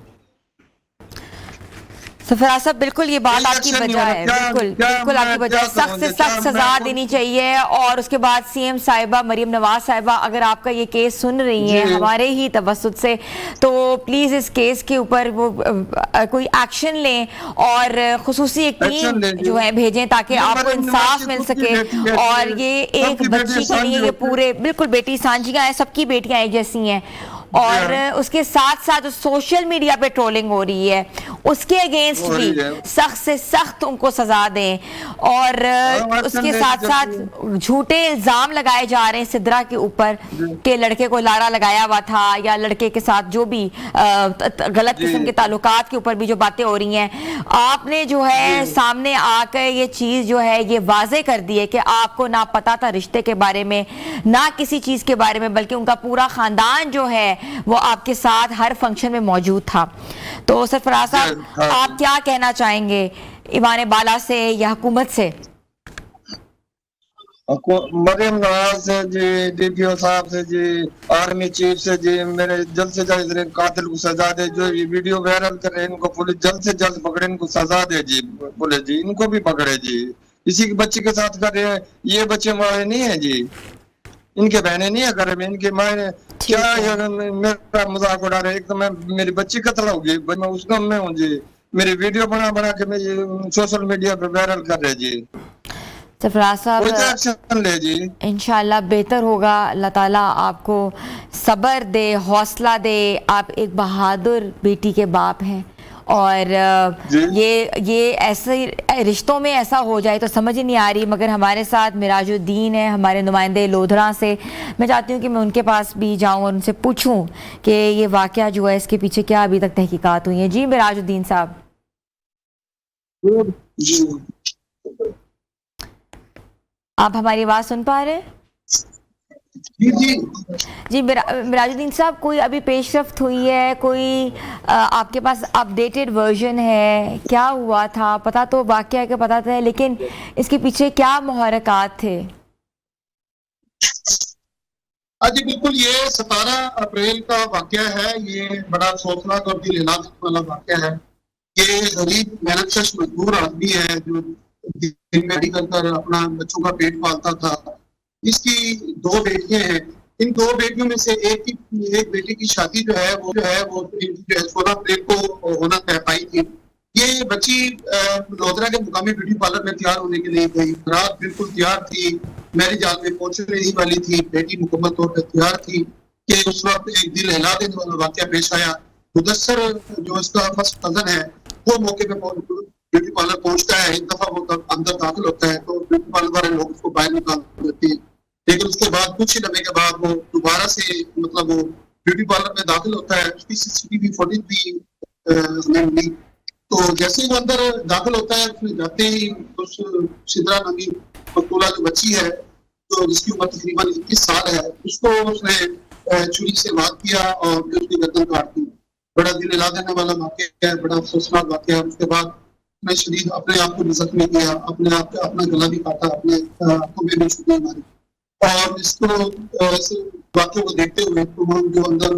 सरफराज साहब, बिल्कुल ये बात आपकी वजह है, बिल्कुल बिल्कुल आपकी वजह है। सख्त से सख्त सजा देनी चाहिए। और उसके बाद सीएम साहिबा मरियम नवाज साहिबा अगर आपका ये केस सुन रही हैं हमारे ही तवज्जुद से, तो प्लीज इस केस के ऊपर वो कोई एक्शन लें और खुसूसी एक टीम जो है भेजें ताकि आपको इंसाफ मिल सके। और ये एक बच्ची की नहीं है, ये पूरे बिल्कुल बेटी सांझियां हैं, सबकी बेटियां एक जैसी हैं। और उसके साथ साथ सोशल मीडिया पे ट्रोलिंग हो रही है, उसके अगेंस्ट भी सख्त से सख्त उनको सजा दें। और उसके साथ साथ झूठे इल्जाम लगाए जा रहे हैं सिद्रा के ऊपर कि लड़के को लारा लगाया हुआ था, या लड़के के साथ जो भी गलत किस्म के ताल्लुकात के ऊपर भी जो बातें हो रही हैं। आपने जो है सामने आकर ये चीज जो है ये वाजे कर दी है कि आपको ना पता था रिश्ते के बारे में, ना किसी चीज के बारे में, बल्कि उनका पूरा खानदान जो है वो आपके साथ हर फंक्शन में मौजूद था। तो सरफराज साहब, आप क्या कहना चाहेंगे ईवान बाला से या हुकूमत से? मरियम नवाज से जी, डीपीओ साहब से जी, आर्मी चीफ से जी, मेरे जल्द से जल्द कातिल को सजा दे। जो ये वीडियो वायरल कर रहे हैं इनको पुलिस जल्द से जल्द पकड़े, इनको सजा दे जी। पुलिस जी इनको भी पकड़े जी। इसी के बच्चे के साथ कर रहे हैं, ये बच्चे हमारे नहीं है जी, इनके बहने नहीं है घर में, इनके माँ क्या मेरा मजाक उड़ा रहे। एक तो मैं, मेरी बच्ची कत्ल होगी, मैं उस गम में हूँ जी। मेरी वीडियो बना बना के मैं सोशल मीडिया पे वायरल कर रहे जी। सरफराज साहब, इंशाल्लाह बेहतर होगा। अल्लाह ताला आपको सब्र दे, हौसला दे। आप एक बहादुर बेटी के बाप हैं, और ये ऐसे रिश्तों में ऐसा हो जाए तो समझ ही नहीं आ रही। मगर हमारे साथ मिराजुद्दीन है, हमारे नुमाइंदे लोधरा से। मैं चाहती हूँ कि मैं उनके पास भी जाऊँ और उनसे पूछूँ कि ये वाक़या जो है इसके पीछे क्या अभी तक तहकीकात हुई है। जी मिराजुद्दीन साहब। आप हमारी आवाज़ सुन पा रहे हैं? जी जी। जी मिराजुद्दीन साहब, कोई अभी पेशरफ्त हुई है? कोई आपके पास अपडेटेड वर्जन है? क्या हुआ था? पता तो वाकया के पता था, लेकिन इसके पीछे क्या मुहर्रकात थे? जी बिल्कुल, ये 17 अप्रैल का वाकया है। ये बड़ा अफसोसनाक और दिल हिला देने वाला वाकया है। ये गरीब मेहनतकश मजदूर आदमी है जो दिन में कर कर अपना बच्चों का पेट पालता था। इसकी 2 बेटियां हैं। इन 2 बेटियों में से एक बेटी की शादी जो है वो 16 अप्रैल को होना तय पाई थी। ये बच्ची लोधरा के मुकामी ब्यूटी पार्लर में तैयार होने के लिए गई। रात बिल्कुल तैयार थी, मैरिज हॉल में पहुंचने ही वाली थी। बेटी मुकम्मल तौर पर तैयार थी कि उस वक्त एक दिल हिला देने वाला वाकया पेश आया। मुदस्सर जो इसका फर्स्ट कजन है वो मौके पे ब्यूटी पार्लर पहुंचता है। एक दफा वो अंदर दाखिल होता है तो ब्यूटी पार्लर वाले लोग उसको बाहर निकाल देते हैं, लेकिन उसके बाद कुछ ही लम्हे के बाद वो दोबारा से मतलब वो ब्यूटी पार्लर में दाखिल होता है। उसकी CCTV फुटेज भी हमें मिली। तो जैसे ही वो अंदर दाखिल होता है, उसमें जाते ही उस सिद्रा नामी मकतूला जो बच्ची है, तो जिसकी उम्र तकरीबन 21 साल है, उसको उसने छुरी से वार किया और फिर उसकी गर्दन काट दी। बड़ा दिल हिला देने वाला वाकया है, बड़ा अफसोसनाक वाकया है। उसके बाद उसने शरीर अपने आप को जख्मी किया, अपना गला भी काटा, अपने आंखों में भी छुरी मारी। और इसको इस वाकये को देखते हुए तो हम जो अंदर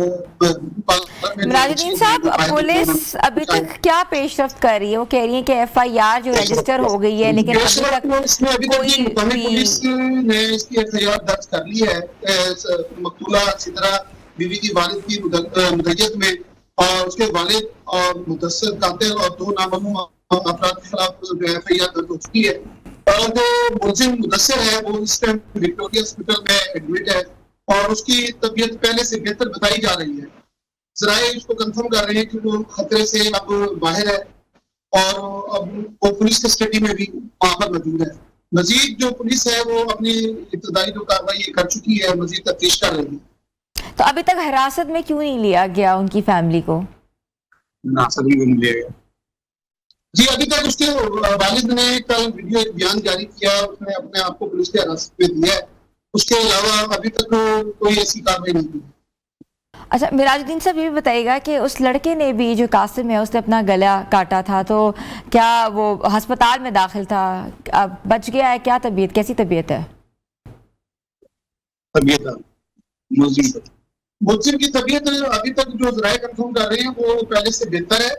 मिराजुद्दीन साहब, पुलिस अभी तक क्या पेशरफ्त कर रही है? वो कह रही है कि FIR जो रजिस्टर हो गई है, लेकिन अभी तक पुलिस ने इसकी FIR दर्ज कर ली है मकतूला सिद्रा बीवी की वालिद की मुद्दत में, और उसके वालिद और मुदस्सिर कातिल और 2 नाममूम अफराद के खिलाफ जो FIR दर्ज हो चुकी है। और जो मुलजिम मुदस्सिर है वो इस टाइम विक्टोरिया हॉस्पिटल में एडमिट है और उसकी तबीयत पहले से बेहतर बताई जा रही है। जराए इसको कंफर्म कर रहे हैं कि वो खतरे से अब बाहर है और अब वो पुलिस कस्टडी में भी वहां पर मौजूद है। मजीद जो पुलिस है वो अपनी इब्तदाई जो कार्रवाई कर चुकी है, मजीद तफ्तीश कर रही है। तो अभी तक हिरासत में क्यों नहीं लिया गया उनकी फैमिली को? जी अभी तक उसके वालिद ने कल वीडियो एक बयान जारी किया, उसने अपने आप को पुलिस के हिरासत में दिया है। उसके अलावा अभी तक कोई ऐसी कार्रवाई नहीं की। अच्छा मिराजुद्दीन साहब, ये भी बताइएगा कि उस लड़के ने भी, जो कासिम है, उसने अपना गला काटा था, तो क्या वो अस्पताल में दाखिल था? अब बच गया है? क्या तबीयत, कैसी तबीयत है? मुलजिम की तबीयत अभी तक जो जराए कंफर्म कर रहे हैं वो पहले से बेहतर है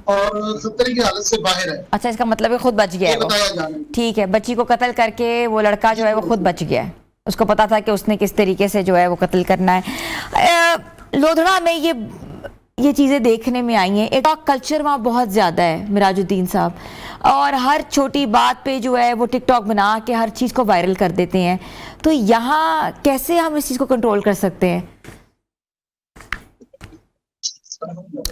और खतरे की हालत से बाहर है। अच्छा, इसका मतलब है खुद बच गया है वो। बताया जा रहा है। ठीक है, बच्ची को कत्ल करके वो लड़का जो है वो खुद बच गया है। उसको पता था कि उसने किस तरीके से जो है वो कत्ल करना है। लोधड़ा में ये चीज़ें देखने में आई हैं। एक कल्चर वहाँ बहुत ज़्यादा है मिराजुद्दीन साहब, और हर छोटी बात पे जो है वो टिकटॉक बना के हर चीज़ को वायरल कर देते हैं। तो यहाँ कैसे हम इस चीज़ को कंट्रोल कर सकते हैं?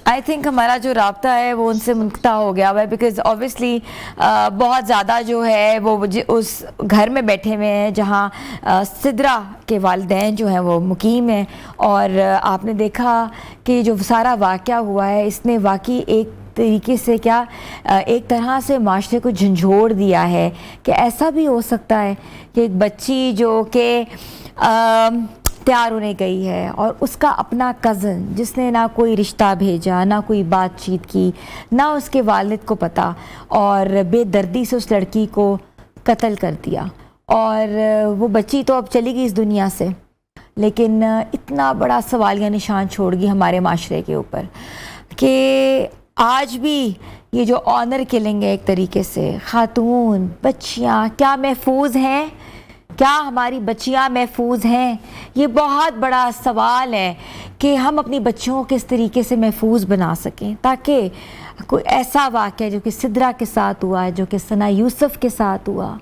आई थिंक हमारा जो राब्ता है वो उनसे मुनक़ता हो गया हुआ है, बिकॉज ऑब्वियसली बहुत ज़्यादा जो है वो उस घर में बैठे हुए हैं जहाँ सिद्रा के वालिदैन जो हैं वो मुकीम हैं। और आपने देखा कि जो सारा वाक़या हुआ है, इसने वाकई एक तरीके से एक तरह से माशरे को झंझोड़ दिया है कि ऐसा भी हो सकता है कि एक बच्ची जो कि तैयार होने गई है और उसका अपना कज़न, जिसने ना कोई रिश्ता भेजा, ना कोई बातचीत की, ना उसके वालिद को पता, और बेदर्दी से उस लड़की को कत्ल कर दिया। और वो बच्ची तो अब चली गई इस दुनिया से, लेकिन इतना बड़ा सवालिया निशान छोड़ गई हमारे माशरे के ऊपर कि आज भी ये जो ऑनर किलिंग है, एक तरीके से खातून, बच्चियाँ क्या महफूज हैं? क्या हमारी बच्चियां महफूज हैं? ये बहुत बड़ा सवाल है कि हम अपनी बच्चियों को किस तरीके से महफूज बना सकें, ताकि कोई ऐसा वाक़या जो कि सिद्रा के साथ हुआ है, जो कि सना यूसुफ के साथ हुआ,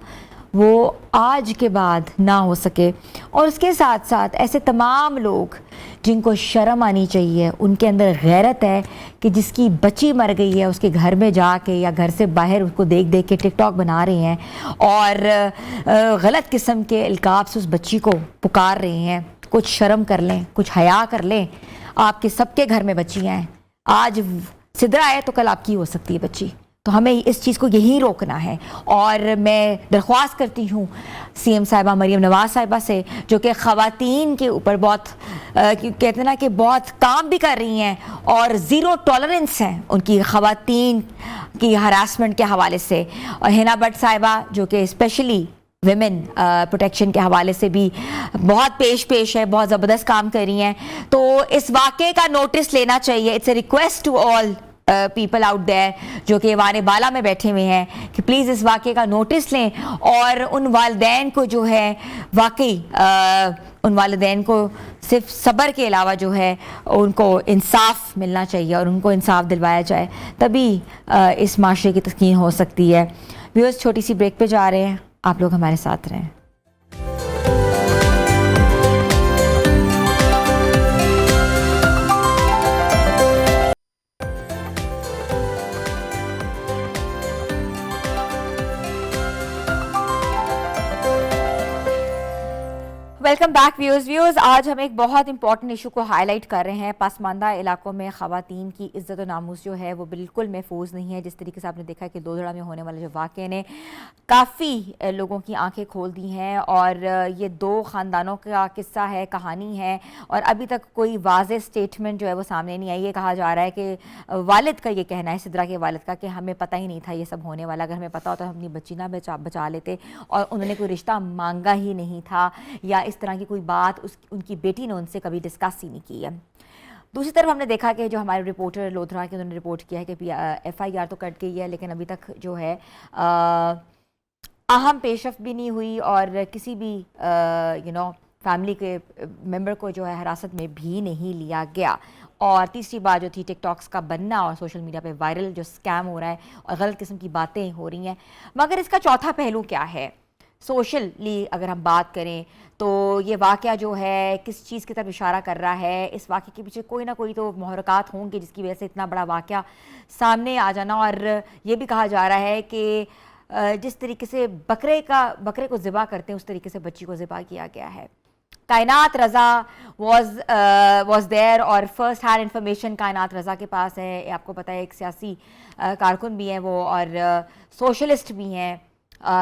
वो आज के बाद ना हो सके। और उसके साथ साथ ऐसे तमाम लोग जिनको शर्म आनी चाहिए, उनके अंदर गैरत है कि जिसकी बच्ची मर गई है उसके घर में जाके या घर से बाहर उसको देख देख के टिकटॉक बना रहे हैं और गलत किस्म के इल्काब से उस बच्ची को पुकार रहे हैं। कुछ शर्म कर लें, कुछ हया कर लें। आपके सबके घर में बच्चियाँ हैं। आज सिद्रा है तो कल आपकी हो सकती है बच्ची। तो हमें इस चीज़ को यहीं रोकना है। और मैं दरख्वास्त करती हूँ सीएम साहिबा मरीम नवाज साहिबा से, जो कि ख़वातीन के ऊपर बहुत कहते हैं ना कि बहुत काम भी कर रही हैं और ज़ीरो टॉलरेंस है उनकी ख़वातीन की हरासमेंट के हवाले से। और हिना भट्ट साहिबा जो कि स्पेशली विमेन प्रोटेक्शन के हवाले से भी बहुत पेश है, बहुत ज़बरदस्त काम कर रही हैं। तो इस वाक़े का नोटिस लेना चाहिए। It's a request to all people out there जो कि वाने बाला में बैठे हुए हैं कि प्लीज़ इस वाक़े का नोटिस लें और उन वालिदैन को जो है वाकई उन वालिदैन को सिर्फ सब्र के अलावा जो है उनको इंसाफ मिलना चाहिए और उनको इंसाफ दिलवाया जाए, तभी इस माशरे की तस्कीन हो सकती है। व्यूअर्स, छोटी सी ब्रेक पे जा रहे हैं, आप लोग हमारे साथ रहें। Welcome back viewers. आज हम एक बहुत इंपॉर्टेंट इशू को हाईलाइट कर रहे हैं। पसमानदा इलाकों में ख़वातीन की इज़्ज़त और नामूस जो है वो बिल्कुल महफूज नहीं है। जिस तरीके से आपने देखा कि लोधड़ा में होने वाले जो वाक़े ने काफ़ी लोगों की आंखें खोल दी हैं और ये दो ख़ानदानों का किस्सा है, कहानी है, और अभी तक कोई वाज़ेह स्टेटमेंट जो है वो सामने नहीं आई। ये कहा जा रहा है कि वालिद का ये कहना है, सिद्रा के वालिद का, कि हमें पता ही नहीं था ये सब होने वाला। अगर हमें पता होता तो हम अपनी बच्ची ना बचा लेते, और उन्होंने कोई रिश्ता मांगा ही नहीं था या इस तरह की कोई बात उनकी बेटी ने उनसे कभी डिस्कस ही नहीं की है। दूसरी तरफ हमने देखा कि जो हमारे रिपोर्टर लोधरा के उन्होंने रिपोर्ट किया है कि FIR तो कट गई है, लेकिन अभी तक जो है अहम पेशरफ भी नहीं हुई और किसी भी फैमिली के मेंबर को जो है हिरासत में भी नहीं लिया गया। और तीसरी बात जो थी टिकटॉक्स का बनना और सोशल मीडिया पे वायरल जो स्कैम हो रहा है और गलत किस्म की बातें हो रही हैं। मगर इसका चौथा पहलू क्या है? सोशली अगर हम बात करें तो ये वाक़या जो है किस चीज़ की तरफ इशारा कर रहा है? इस वाक़े के पीछे कोई ना कोई तो मुहर्रकात होंगे जिसकी वजह से इतना बड़ा वाक़या सामने आ जाना। और ये भी कहा जा रहा है कि जिस तरीके से बकरे को ज़िबा करते हैं उस तरीके से बच्ची को ज़िबा किया गया है। कायनात रज़ा वॉज देयर और फर्स्ट हैंड इंफॉर्मेशन कायनात रज़ा के पास है। आपको पता है एक सियासी कारकुन भी हैं वो और सोशलिस्ट भी हैं,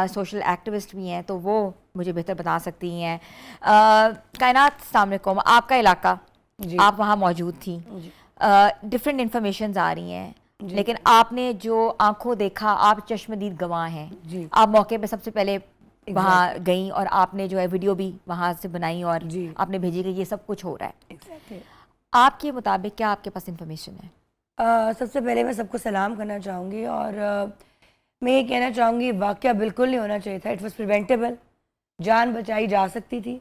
सोशल एक्टिविस्ट भी हैं, तो वो मुझे बेहतर बता सकती हैं। कायनात, अस्सलाम वालेकुम। आपका इलाका, आप वहाँ मौजूद थी, डिफरेंट इंफॉर्मेशंस आ रही हैं, लेकिन आपने जो आंखों देखा, आप चश्मदीद गवाह हैं। आप मौके पे सबसे पहले वहाँ गई और आपने जो है वीडियो भी वहाँ से बनाई और आपने भेजी कि ये सब कुछ हो रहा है। आपके मुताबिक क्या आपके पास इंफॉर्मेशन है? सबसे पहले मैं सबको सलाम करना चाहूँगी और मैं ये कहना चाहूँगी वाक़या बिल्कुल नहीं होना चाहिए था। इट वॉज प्रिवेंटेबल, जान बचाई जा सकती थी।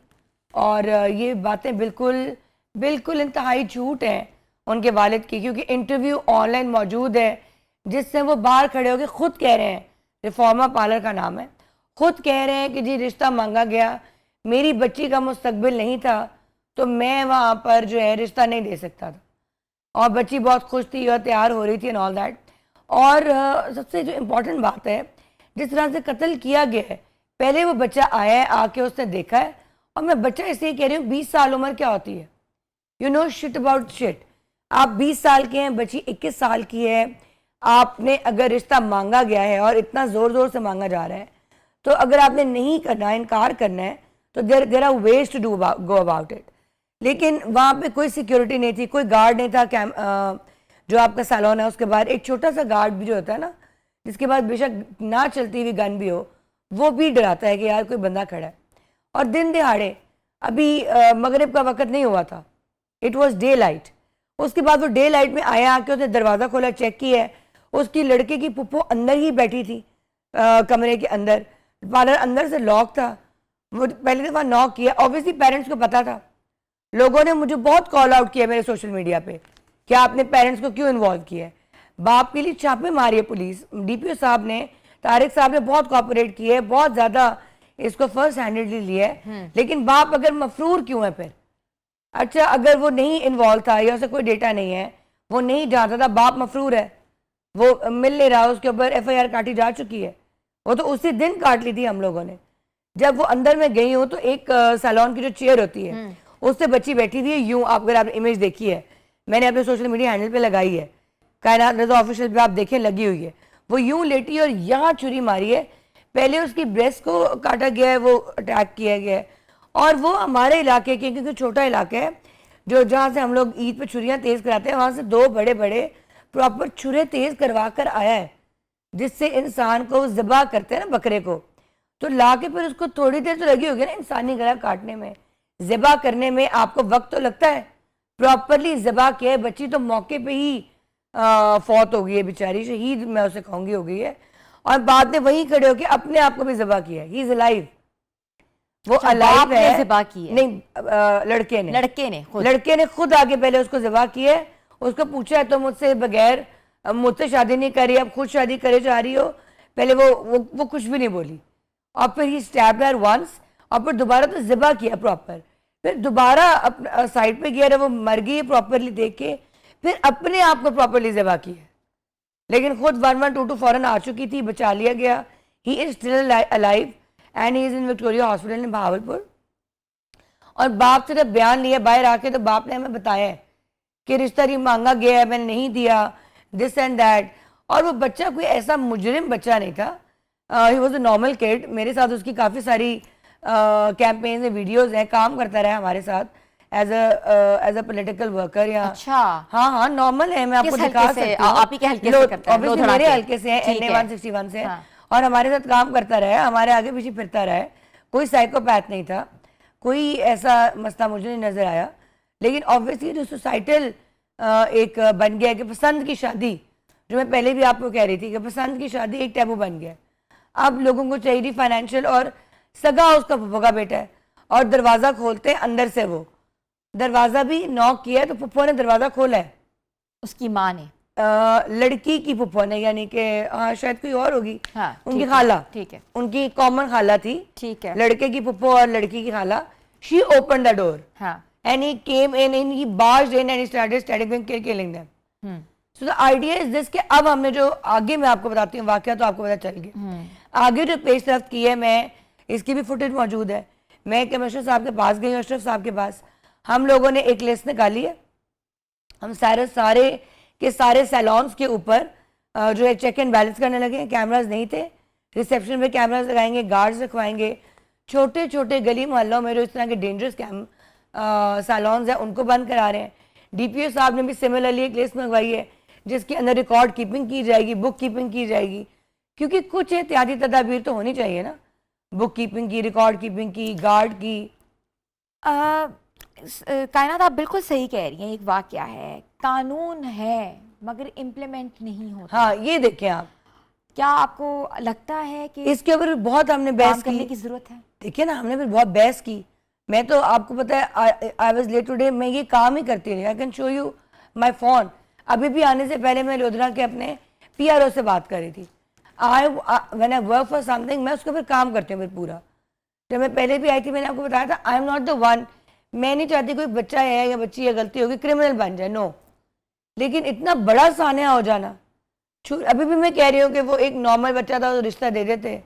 और ये बातें बिल्कुल इंतहाई झूठ हैं उनके वालिद की, क्योंकि इंटरव्यू ऑनलाइन मौजूद है जिससे वो बाहर खड़े होकर ख़ुद कह रहे हैं, रिफॉर्मा पार्लर का नाम है, ख़ुद कह रहे हैं कि जी रिश्ता मांगा गया, मेरी बच्ची का मुस्तकबिल नहीं था तो मैं वहाँ पर जो है रिश्ता नहीं दे सकता था, और बच्ची बहुत खुश थी और तैयार हो रही थी एंड ऑल दैट। और सबसे जो इम्पोर्टेंट बात है, जिस तरह से कत्ल किया गया है, पहले वो बच्चा आया है, आके उसने देखा है, और मैं बच्चा इसलिए कह रही हूँ 20 साल उम्र क्या होती है, you know shit about shit. आप 20 साल के हैं, बच्ची 21 साल की है, आपने अगर रिश्ता मांगा गया है और इतना ज़ोर से मांगा जा रहा है, तो अगर आपने नहीं करना, इनकार करना है, तो there are ways to go about it. लेकिन वहाँ पे कोई सिक्योरिटी नहीं थी, कोई गार्ड नहीं था। जो आपका सैलून है उसके बाद एक छोटा सा गार्ड भी जो होता है ना, जिसके बाद बेशक ना चलती हुई गन भी हो, वो भी डराता है कि यार कोई बंदा खड़ा है। और दिन दिहाड़े, अभी मगरिब का वक्त नहीं हुआ था, इट वॉज डे लाइट। उसके बाद वो डे लाइट में आया, आके उसने दरवाज़ा खोला, चेक किया, उसकी लड़के की पुप्पो अंदर ही बैठी थी कमरे के अंदर, पार्लर अंदर से लॉक था। वो पहली दफ़ा नॉक किया, ऑब्वियसली पेरेंट्स को पता था। लोगों ने मुझे बहुत कॉल आउट किया मेरे सोशल मीडिया पे, क्या आपने पेरेंट्स को क्यों इन्वॉल्व किया है? बाप के लिए छापे मारी है पुलिस, DPO साहब ने, तारिक साहब ने बहुत कोऑपरेट किया है, बहुत ज़्यादा इसको फर्स्ट हैंडेडली लिया है। लेकिन बाप अगर मफरूर क्यों है फिर? अच्छा, अगर वो नहीं इन्वॉल्व था या उसे कोई डेटा नहीं है, वो नहीं जानता था, बाप मफरूर है, वो मिल नहीं रहा, उसके ऊपर FIR काटी जा चुकी है, वो तो उसी दिन काट ली थी हम लोगों ने। जब वो अंदर में गई हूँ तो एक सैलून की जो चेयर होती है उससे बच्ची बैठी हुई है यूँ, आप अगर आपने इमेज देखी है, मैंने अपने सोशल मीडिया हैंडल पे लगाई है, कायनात रज़ा ऑफिशियल पे आप देखें लगी हुई है, वो यूं लेटी और यहाँ छुरी मारी है, पहले उसकी ब्रेस्ट को काटा गया है, वो अटैक किया गया है। और वो हमारे इलाके के, क्योंकि छोटा इलाका है जो जहाँ से हम लोग ईद पे छुरियाँ तेज़ कराते हैं, वहाँ से 2 बड़े बड़े प्रॉपर छुरे तेज़ करवा कर आया है, जिससे इंसान को ज़िबा करते हैं ना बकरे को, तो ला के फिर उसको थोड़ी देर तो लगी होगी ना इंसानी गला काटने में, ज़िबा करने में आपको वक्त तो लगता है। प्रॉपरली ज़िबा किया है, बच्ची तो मौके पे ही फौत हो गई है बेचारी, शहीद मैं उसे कहूँगी हो गई है। और बाद में वहीं खड़े होकर अपने आप को भी ज़िबा किया है, ही इज़ अलाइव, वो अच्छा, अलाइव बाप ने है। ज़िबा की है? नहीं, लड़के ने खुद आगे पहले उसको ज़िबा किया है। उसको पूछा है तो मुझसे बगैर मुझसे शादी नहीं करी, अब खुद शादी करे जा रही हो, पहले वो कुछ भी नहीं बोली, और फिर ही स्टैब्ड हर वंस, और फिर दोबारा तो ज़िबा किया प्रॉपर, फिर दोबारा अपना साइड पे गया, वो मर गई प्रॉपरली देख के, फिर अपने आप को प्रॉपरली ज़िबा किया। लेकिन खुद 1122 फौरन आ चुकी थी, बचा लिया गया। He is still alive and he is in Victoria hospital in Bahawalpur. और बाप से जब बयान लिया बाहर आके, तो बाप ने हमें बताया है कि रिश्ता ही मांगा गया है, मैंने नहीं दिया, दिस एंड दैट। और वो बच्चा कोई ऐसा मुजरिम बच्चा नहीं था, he was a normal kid. मेरे साथ उसकी काफ़ी सारी कैंपेन्स में वीडियोज़ हैं, काम करता रहा हमारे साथ एज अ पॉलिटिकल वर्कर। या अच्छा, हाँ, नॉर्मल है, मैं आपको किस दिखा हल्के से? सकती हूँ। आप ही के हल्के से करता है? Obviously मेरे हल्के से है, ठीक है। NA-161 से, हाँ। और हमारे साथ काम करता रहा है, हमारे आगे पीछे फिरता रहा है। कोई साइकोपैथ नहीं था, कोई ऐसा मसला मुझे नहीं नजर आया। लेकिन ऑब्वियसली जो सोसाइटल एक बन गया कि पसंद की शादी, जो मैं पहले भी आपको कह रही थी कि पसंद की शादी एक टैबू बन गया। अब लोगों को चाहिए फाइनेंशियल, और सगा उसका फुफ्फो का बेटा है, और दरवाज़ा खोलते हैं अंदर से, वो दरवाज़ा भी नॉक किया है तो फुफ्फो ने दरवाज़ा खोला है, उसकी माँ ने? लड़की की फुफ्फो ने, यानी कि हाँ शायद कोई और होगी, हाँ, उनकी ठीक है, खाला, ठीक है, उनकी कॉमन खाला थी, ठीक है, लड़के की फुफ्फो और लड़की की खाला। शी ओपन द डोर हाँ, and he came in and he barged in and he started killing them. So the idea is this कि अब हमने जो आगे मैं आपको बताती हूँ वाकया, तो आपको पता चल गया। आगे जो पेश रफ्त की है, मैं इसकी भी फुटेज मौजूद है। मैं कमिश्नर साहब के पास गई, अशरफ साहब के पास, हम लोगों ने एक लिस्ट निकाली है। हम सारे के सारे सैलॉन्स के ऊपर जो है चेक एंड बैलेंस करने लगे। कैमराज नहीं थे, रिसेप्शन में कैमराज लगाएंगे, गार्ड्स रखवाएंगे। छोटे छोटे गली मोहल्लों में जो इस तरह के डेंजरस सैलॉन्स हैं उनको बंद करा रहे हैं। DPO साहब ने भी सिमिलरली एक लिस्ट मंगवाई है जिसके अंदर रिकॉर्ड कीपिंग की जाएगी, बुक कीपिंग की जाएगी, क्योंकि कुछ एहतियाती तदाबीर तो होनी चाहिए ना, बुक कीपिंग की, रिकॉर्ड कीपिंग की, गार्ड की। कायनात आप बिल्कुल सही कह रही हैं। एक वाकया है, कानून है मगर इम्प्लीमेंट नहीं होता। हाँ, ये देखें आप, क्या आपको लगता है कि इसके ऊपर बहुत हमने बहस करने की जरूरत है? देखिए ना, हमने फिर बहुत बहस की। मैं तो आपको पता है, आई वाज लेट टुडे, मैं ये काम ही करती रही। I can show you my phone. अभी भी आने से पहले मैं लोधरा के अपने PRO से बात कर रही थी। When I work for something, मैं उसके ऊपर काम करती हूँ फिर पूरा। जब मैं पहले भी आई थी, मैंने आपको बताया था, आई एम नॉट द वन। मैं नहीं चाहती कोई बच्चा है या बच्ची है गलती होगी क्रिमिनल बन जाए, नो। लेकिन इतना बड़ा सान्या हो जाना, अभी भी मैं कह रही हूँ कि वो एक नॉर्मल बच्चा था, तो रिश्ता दे देते।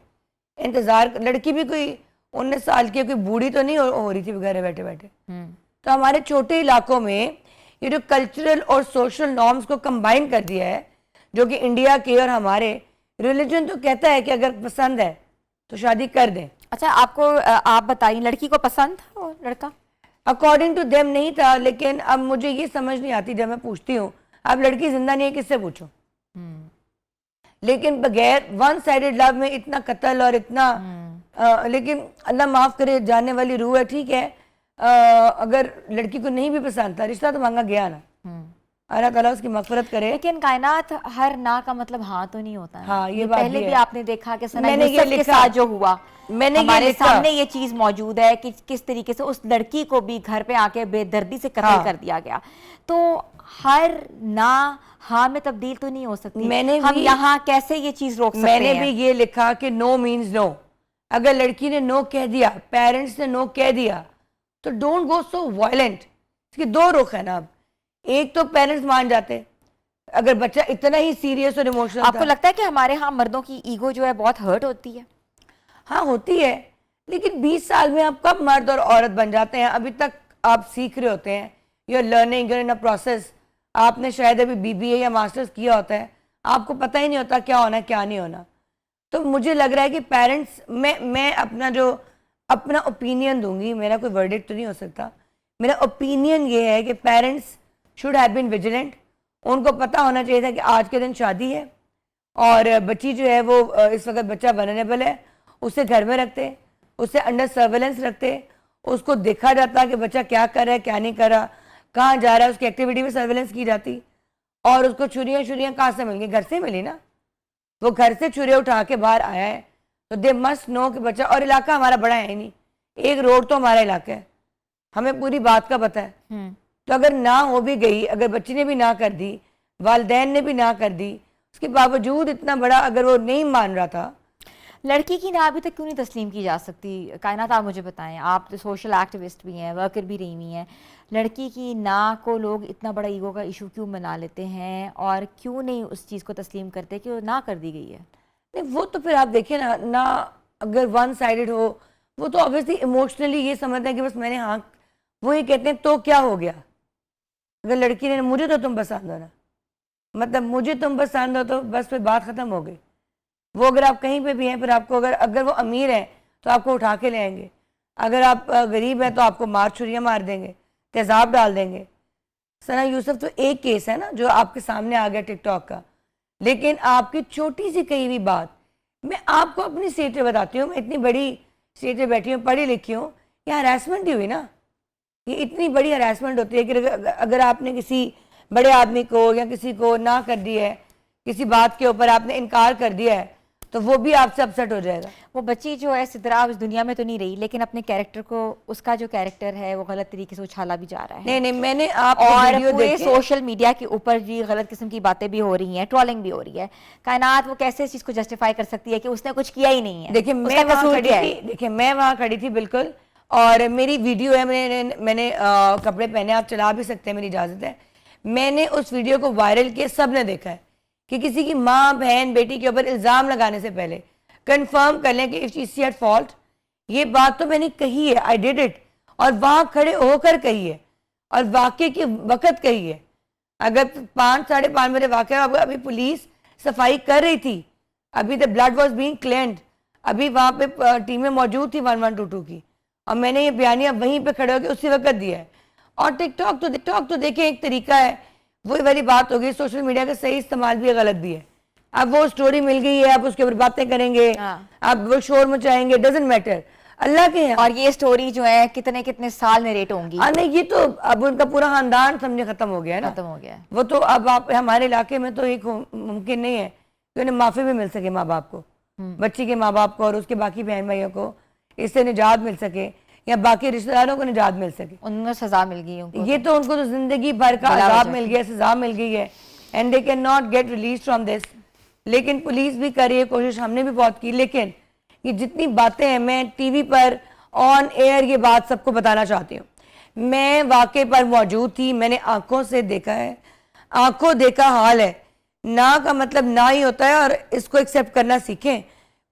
इंतजार, लड़की भी कोई 19 साल की, कोई बूढ़ी तो नहीं हो रही थी घर बैठे बैठे। तो हमारे छोटे इलाकों में ये जो कल्चरल और सोशल नॉर्म्स को कंबाइन कर दिया है, जो कि इंडिया के और हमारे रिलीजन तो कहता है कि अगर पसंद है तो शादी कर दें। अच्छा, आपको आप बताइए, लड़की को पसंद था वो लड़का? अकॉर्डिंग टू देम नहीं था, लेकिन अब मुझे ये समझ नहीं आती जब मैं पूछती हूँ, अब लड़की जिंदा नहीं है, किससे पूछूं? लेकिन बगैर वन साइडेड लव में इतना कत्ल और इतना लेकिन अल्लाह माफ़ करे, जानने वाली रूह है, ठीक है। अगर लड़की को नहीं भी पसंद था, रिश्ता तो मांगा गया ना, अल्लाह ताला उसकी मग़फ़िरत करे। लेकिन कायनात, हर ना का मतलब हाँ तो नहीं होता है। हाँ, ये बात पहले भी भी है। आपने देखा कि सना मैंने ये यूसुफ के लिखा, साथ जो हुआ, मैंने ये हमारे लिखा, सामने ये चीज मौजूद है कि किस तरीके से उस लड़की को भी घर पे आके बेदर्दी से कत्ल कर दिया गया। तो हर ना हाँ में तब्दील तो नहीं हो सकती। हम यहाँ कैसे ये चीज रोक सकते हैं? मैंने भी ये लिखा कि नो मीन्स नो। अगर लड़की ने नो कह दिया, पेरेंट्स ने नो कह दिया, तो डोंट गो सो वायलेंट। इसके दो रुख है ना। अब एक तो पेरेंट्स मान जाते, अगर बच्चा इतना ही सीरियस और इमोशनल। आपको लगता है कि हमारे यहाँ मर्दों की ईगो जो है बहुत हर्ट होती है? हाँ, होती है, लेकिन 20 साल में आप कब मर्द और औरत बन जाते हैं? अभी तक आप सीख रहे होते हैं, you are learning, you are in a process. आपने शायद अभी BBA या मास्टर्स किया होता है, आपको पता ही नहीं होता क्या होना क्या नहीं होना। तो मुझे लग रहा है कि पेरेंट्स, मैं अपना ओपिनियन दूंगी, मेरा कोई वर्डिक्ट तो नहीं हो सकता। मेरा ओपिनियन ये है कि parents should have been vigilant. उनको पता होना चाहिए था कि आज के दिन शादी है और बच्ची जो है वो इस वक्त बच्चा वल्नरेबल है, उसे घर में रखते, उसे अंडर सर्वेलेंस रखते, उसको देखा जाता कि बच्चा क्या कर रहा है क्या नहीं कर रहा, कहाँ जा रहा है, उसकी एक्टिविटी में सर्वेलेंस की जाती। और उसको छुरियाँ कहाँ से मिल गई? घर से मिली ना। वो घर से छुरियाँ उठा के बाहर आया है तो दे मस्ट नो कि बच्चा, और इलाका हमारा बड़ा है नहीं, एक रोड तो हमारा इलाका है, हमें पूरी बात का पता है। तो अगर ना हो भी गई, अगर बच्ची ने भी ना कर दी, वालदैन ने भी ना कर दी, उसके बावजूद इतना बड़ा अगर वो नहीं मान रहा था, लड़की की ना अभी तक क्यों नहीं तस्लीम की जा सकती? कायनात, आप मुझे बताएं, आप तो सोशल एक्टिविस्ट भी हैं, वर्कर भी रही हुई हैं, लड़की की ना को लोग इतना बड़ा ईगो का इशू क्यों बना लेते हैं और क्यों नहीं उस चीज़ को तस्लीम करते कि वो ना कर दी गई है? नहीं वो तो फिर आप देखिए ना अगर वन साइडेड हो, वो तो ऑब्वियसली इमोशनली ये समझते हैं कि बस मैंने हाँ, वो ये कहते हैं तो क्या हो गया। अगर लड़की ने मुझे तो तुम पसंद हो ना, मतलब मुझे तुम पसंद हो तो बस फिर बात ख़त्म हो गई। वो अगर आप कहीं पे भी हैं, फिर आपको अगर वो अमीर हैं तो आपको उठा के ले आएंगे, अगर आप गरीब हैं तो आपको छुरियाँ मार देंगे, तेज़ाब डाल देंगे। सना यूसुफ तो एक केस है ना जो आपके सामने आ गया टिकटॉक का, लेकिन आपकी छोटी सी कही हुई बात, मैं आपको अपनी स्टेट पे बताती हूँ, मैं इतनी बड़ी स्टेट पे बैठी हूँ, पढ़ी लिखी हूँ, ये हरासमेंट ही हुई ना, ये इतनी बड़ी हरासमेंट होती है कि अगर आपने किसी बड़े आदमी को या किसी को ना कर दी है, किसी बात के ऊपर आपने इनकार कर दिया है, तो वो भी आपसे अपसेट हो जाएगा। वो बच्ची जो है सिद्रा इस दुनिया में तो नहीं रही, लेकिन अपने कैरेक्टर को, उसका जो कैरेक्टर है वो गलत तरीके से उछाला भी जा रहा है। नहीं मैंने आप और पूरे सोशल मीडिया के ऊपर भी गलत किस्म की बातें भी हो रही हैं, ट्रोलिंग भी हो रही है। कायनात वो कैसे इस चीज़ को जस्टिफाई कर सकती है कि उसने कुछ किया ही नहीं है? देखिए मैं वहाँ खड़ी थी बिल्कुल, और मेरी वीडियो है, मैंने कपड़े पहने, आप चला भी सकते हैं, मेरी इजाज़त है। मैंने उस वीडियो को वायरल किया, सब ने देखा है कि किसी की माँ बहन बेटी के ऊपर इल्ज़ाम लगाने से पहले कंफर्म कर लें कि इफ शी हैड फॉल्ट। ये बात तो मैंने कही है, आई डिड इट, और वहाँ खड़े होकर कही है और वाक़े के वक़्त कही है। अगर 5 साढ़े 5 बजे वाक़या, अभी पुलिस सफाई कर रही थी, अभी the blood was being cleansed, अभी वहाँ पे टीमें मौजूद थी 1122 की, और मैंने ये बयानिया वहीं पे खड़े होकर उसी वक्त दिया है। और टिकटॉक तो देखें एक तरीका है, वही वाली बात होगी, सोशल मीडिया का सही इस्तेमाल भी है, गलत भी है। अब वो स्टोरी मिल गई है, आप उसके ऊपर बातें करेंगे, अब वो शोर मचाएंगे, डजंट मैटर, अल्लाह के हैं। और ये स्टोरी जो है कितने साल में रेट होंगी? नहीं ये तो अब उनका पूरा खानदान समझे खत्म हो गया है ना, खत्म हो गया। वो तो अब आप हमारे इलाके में तो एक मुमकिन नहीं है कि उन्हें माफ़ी भी मिल सके माँ बाप को, बच्ची के माँ बाप को और उसके बाकी बहन भाइयों को इससे निजात मिल सके, या बाकी रिश्तेदारों को निजात मिल सके। उनको सजा मिल गई उनको, ये तो उनको तो जिंदगी भर का अजाब मिल गया, सजा मिल गई है, and they can not get release from this. लेकिन पुलिस भी कर रही है कोशिश, हमने भी बहुत की, लेकिन ये जितनी बातें हैं, मैं टीवी पर ऑन एयर ये बात सबको बताना चाहती हूँ। मैं वाक़े पर मौजूद थी, मैंने आंखों से देखा है, आंखों देखा हाल है। ना का मतलब ना ही होता है, और इसको एक्सेप्ट करना सीखें।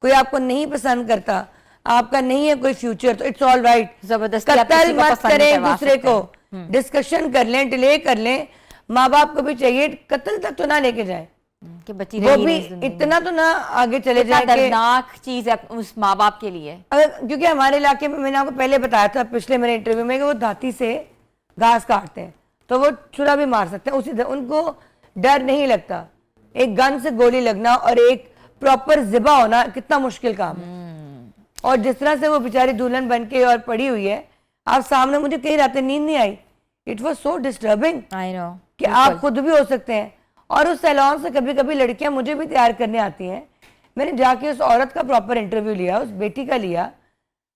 कोई आपको नहीं पसंद करता, आपका नहीं है कोई फ्यूचर, तो इट्स ऑल राइट, जबरदस्ती कत्ल मत करें दूसरे को, डिस्कशन कर लें, डिले कर लें। माँ बाप को भी चाहिए कत्ल तक तो ना लेके जाए कि बच्ची वो भी इतना तो ना आगे चले जाए। दर्दनाक चीज है उस माँ बाप के लिए। क्योंकि हमारे इलाके में, मैंने आपको पहले बताया था पिछले मेरे इंटरव्यू में, कि वो धाती से घास काटते हैं तो वो छुरा भी मार सकते हैं, उसी उनको डर नहीं लगता। एक गन से गोली लगना और एक प्रॉपर जिबा होना कितना मुश्किल काम है। और जिस तरह से वो बेचारी दुल्हन बन के और पड़ी हुई है, आप सामने, मुझे कई रातें नींद नहीं आई, it was so disturbing. I know कि आप खुद भी हो सकते हैं। और उस सैलून से कभी कभी लड़कियां मुझे भी तैयार करने आती हैं, मैंने जाके उस औरत का प्रॉपर इंटरव्यू लिया, उस बेटी का लिया,